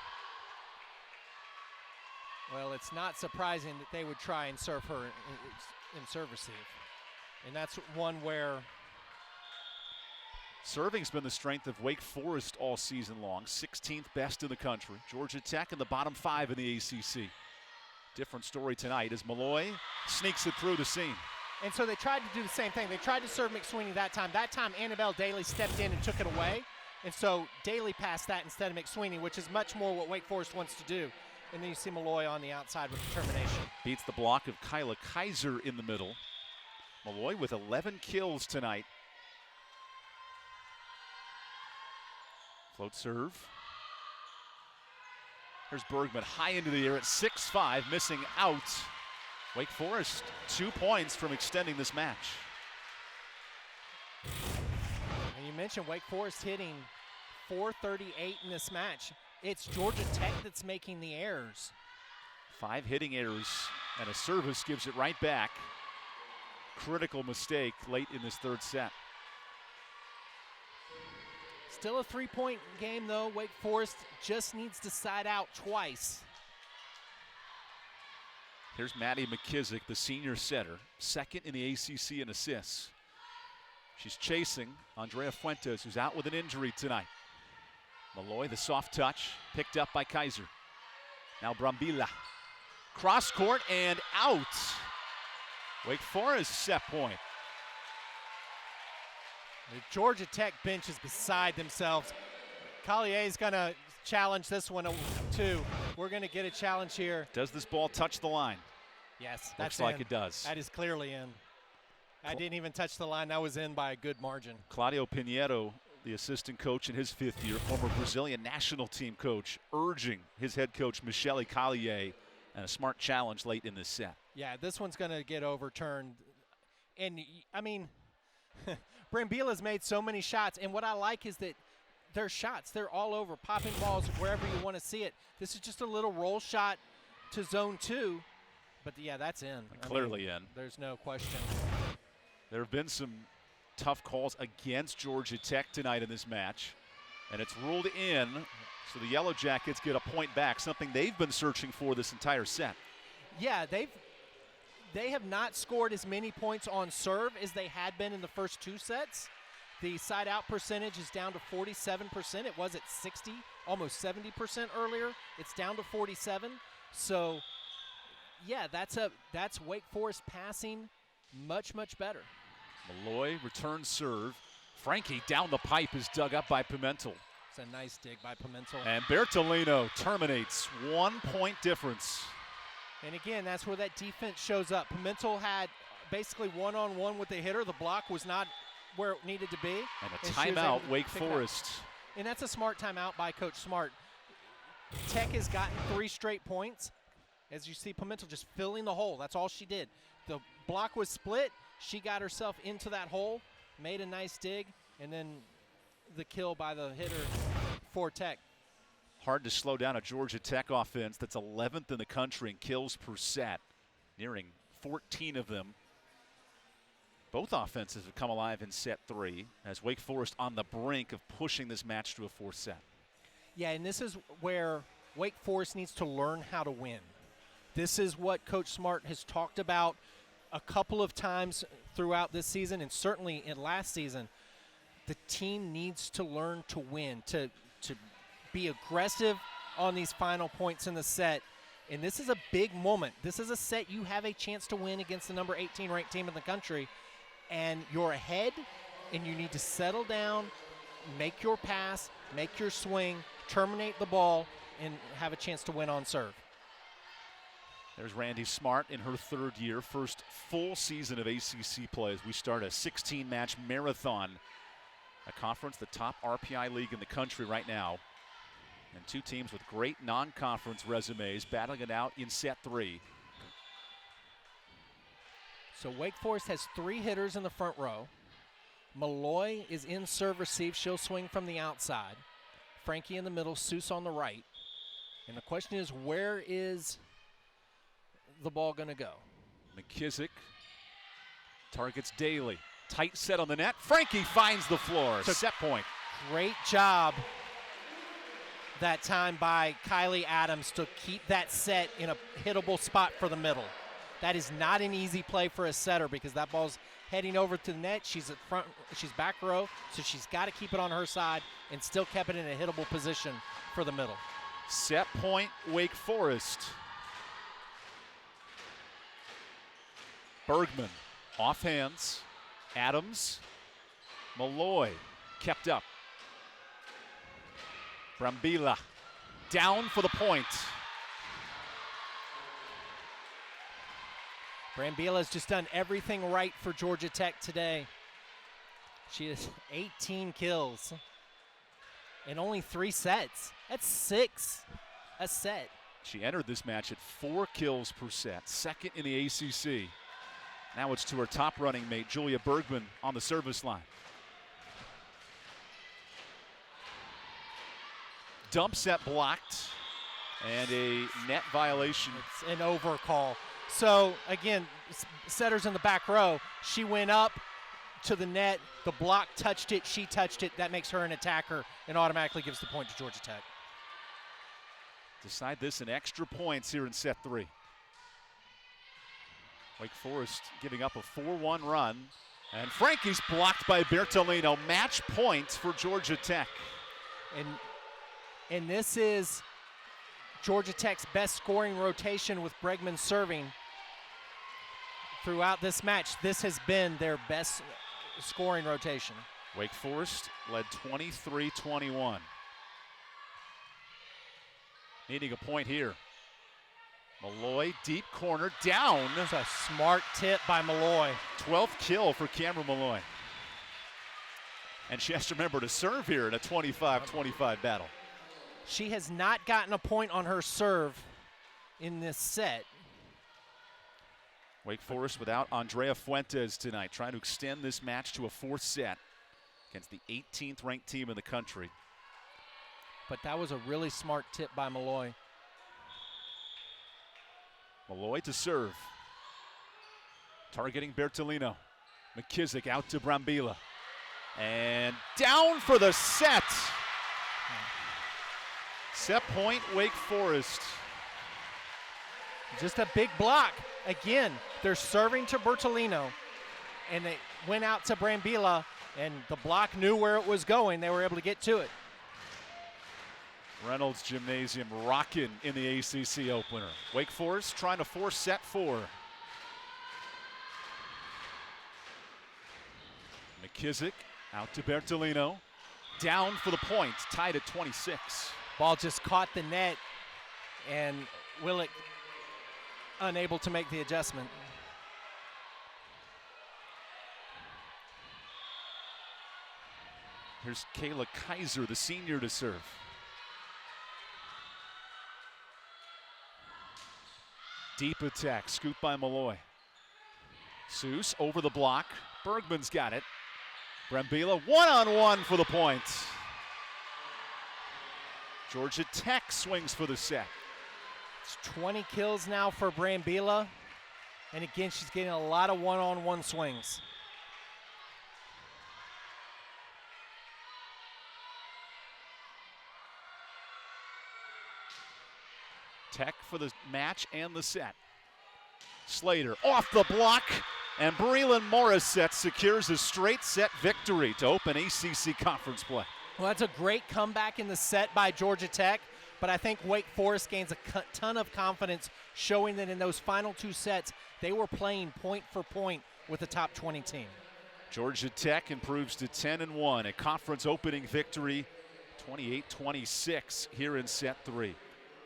Well, it's not surprising that they would try and serve her in serve receive. And that's one where serving's been the strength of Wake Forest all season long. 16th best in the country. Georgia Tech in the bottom 5 in the ACC. Different story tonight as Malloy sneaks it through the seam. And so they tried to do the same thing. They tried to serve McSweeney that time. That time, Annabelle Daly stepped in and took it away. And so Daly passed that instead of McSweeney, which is much more what Wake Forest wants to do. And then you see Malloy on the outside with determination. Beats the block of Kyla Kaiser in the middle. Malloy with 11 kills tonight. Float serve. Here's Bergman high into the air at 6-5, missing out. Wake Forest 2 points from extending this match. And you mentioned Wake Forest hitting .438 in this match. It's Georgia Tech that's making the errors. 5 hitting errors and a service gives it right back. Critical mistake late in this 3rd set. Still a 3-point game though. Wake Forest just needs to side out twice. Here's Maddie McKissick, the senior setter, 2nd in the ACC in assists. She's chasing Andrea Fuentes, who's out with an injury tonight. Malloy, the soft touch, picked up by Kaiser. Now Brambila. Cross court and out. Wake Forest set point. The Georgia Tech bench is beside themselves. Collier's going to challenge this one too. We're going to get a challenge here. Does this ball touch the line? Yes, that's Looks like in. it does. That is clearly in. I didn't even touch the line. That was in by a good margin. Claudio Pinheiro, the assistant coach in his 5th year, former Brazilian national team coach, urging his head coach, Michele Collier, and a smart challenge late in this set. Yeah, this one's going to get overturned. And, I mean, Brambila's made so many shots, and what I like is that their shots, they're all over, popping balls wherever you want to see it. This is just a little roll shot to zone 2, but yeah, that's in. Clearly in. There's no question. There have been some tough calls against Georgia Tech tonight in this match, and it's ruled in, so the Yellow Jackets get a point back, something they've been searching for this entire set. Yeah, they have not scored as many points on serve as they had been in the first 2 sets. The side-out percentage is down to 47%. It was at 60, almost 70% earlier. It's down to 47. So, yeah, that's Wake Forest passing much, much better. Malloy returns serve. Frankie down the pipe is dug up by Pimentel. It's a nice dig by Pimentel. And Bertolino terminates. 1 point difference. And again, that's where that defense shows up. Pimentel had basically one-on-one with the hitter. The block was not where it needed to be. And a timeout, Wake Forest. And that's a smart timeout by Coach Smart. Tech has gotten 3 straight points. As you see, Pimentel just filling the hole. That's all she did. The block was split. She got herself into that hole, made a nice dig, and then the kill by the hitter for Tech. Hard to slow down a Georgia Tech offense that's 11th in the country in kills per set, nearing 14 of them. Both offenses have come alive in set 3 as Wake Forest on the brink of pushing this match to a 4th set. Yeah, and this is where Wake Forest needs to learn how to win. This is what Coach Smart has talked about a couple of times throughout this season, and certainly in last season. The team needs to learn to win, to be aggressive on these final points in the set. And this is a big moment. This is a set you have a chance to win against the number 18 ranked team in the country. And you're ahead, and you need to settle down, make your pass, make your swing, terminate the ball, and have a chance to win on serve. There's Randy Smart in her 3rd year, first full season of ACC play as we start a 16-match marathon. A conference, the top RPI league in the country right now. And 2 teams with great non-conference resumes battling it out in set 3. So Wake Forest has 3 hitters in the front row. Malloy is in serve receive. She'll swing from the outside. Frankie in the middle, Seuss on the right. And the question is, where is the ball going to go? McKissick targets Daly. Tight set on the net. Frankie finds the floor. So set point. Great job that time by Kylie Adams to keep that set in a hittable spot for the middle. That is not an easy play for a setter because that ball's heading over to the net. She's at front, she's back row, so she's got to keep it on her side and still kept it in a hittable position for the middle. Set point, Wake Forest. Bergman, off hands. Adams, Malloy, kept up. Brambilla, down for the point. Brambilla has just done everything right for Georgia Tech today. She has 18 kills in only 3 sets. That's 6 a set. She entered this match at 4 kills per set, 2nd in the ACC. Now it's to her top running mate, Julia Bergman, on the service line. Dump set blocked, and a net violation. It's an overcall. So, again, setter's in the back row. She went up to the net. The block touched it. She touched it. That makes her an attacker and automatically gives the point to Georgia Tech. Decide this in extra points here in set 3. Wake Forest giving up a 4-1 run. And Frankie's blocked by Bertolino. Match points for Georgia Tech. And this is Georgia Tech's best scoring rotation with Bregman serving throughout this match. This has been their best scoring rotation. Wake Forest led 23-21. Needing a point here. Malloy, deep corner, down. That's a smart tip by Malloy. 12th kill for Cameron Malloy. And she has to remember to serve here in a 25-25 battle. She has not gotten a point on her serve in this set. Wake Forest without Andrea Fuentes tonight, trying to extend this match to a 4th set against the 18th ranked team in the country. But that was a really smart tip by Malloy. Malloy to serve. Targeting Bertolino. McKissick out to Brambilla. And down for the set. Set point, Wake Forest. Just a big block. Again, they're serving to Bertolino, and they went out to Brambilla, and the block knew where it was going. They were able to get to it. Reynolds Gymnasium rocking in the ACC opener. Wake Forest trying to force set 4. McKissick out to Bertolino. Down for the point, tied at 26. Ball just caught the net, and Willick unable to make the adjustment. Here's Kayla Kaiser, the senior, to serve. Deep attack, scoop by Malloy. Seuss over the block. Bergman's got it. Brambilla one-on-one for the point. Georgia Tech swings for the set. It's 20 kills now for Brambilla. And again, she's getting a lot of one-on-one swings. Tech for the match and the set. Slater off the block, and Breland Morissette secures a straight set victory to open ACC conference play. Well, that's a great comeback in the set by Georgia Tech, but I think Wake Forest gains a ton of confidence, showing that in those final 2 sets, they were playing point for point with a top 20 team. Georgia Tech improves to 10-1, a conference opening victory, 28-26 here in set 3.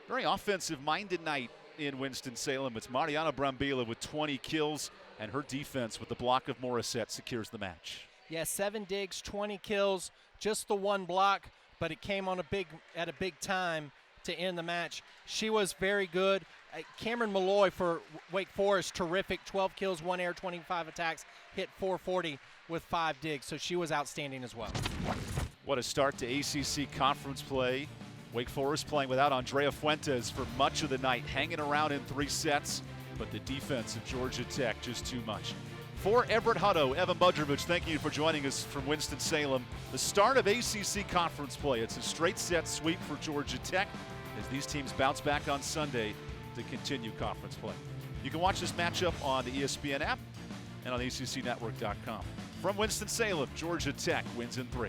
Very offensive-minded night in Winston-Salem. It's Mariana Brambilla with 20 kills, and her defense with the block of Morissette secures the match. Yeah, 7 digs, 20 kills, just the 1 block, but it came on at a big time to end the match. She was very good. Cameron Malloy for Wake Forest, terrific. 12 kills, 1 air, 25 attacks, hit .440 with 5 digs, so she was outstanding as well. What a start to ACC conference play. Wake Forest playing without Andrea Fuentes for much of the night, hanging around in 3 sets, but the defense of Georgia Tech just too much. For Everett Hutto, Evan Budrovich, thank you for joining us from Winston-Salem. The start of ACC conference play. It's a straight set sweep for Georgia Tech as these teams bounce back on Sunday to continue conference play. You can watch this matchup on the ESPN app and on ACCnetwork.com. From Winston-Salem, Georgia Tech wins in 3.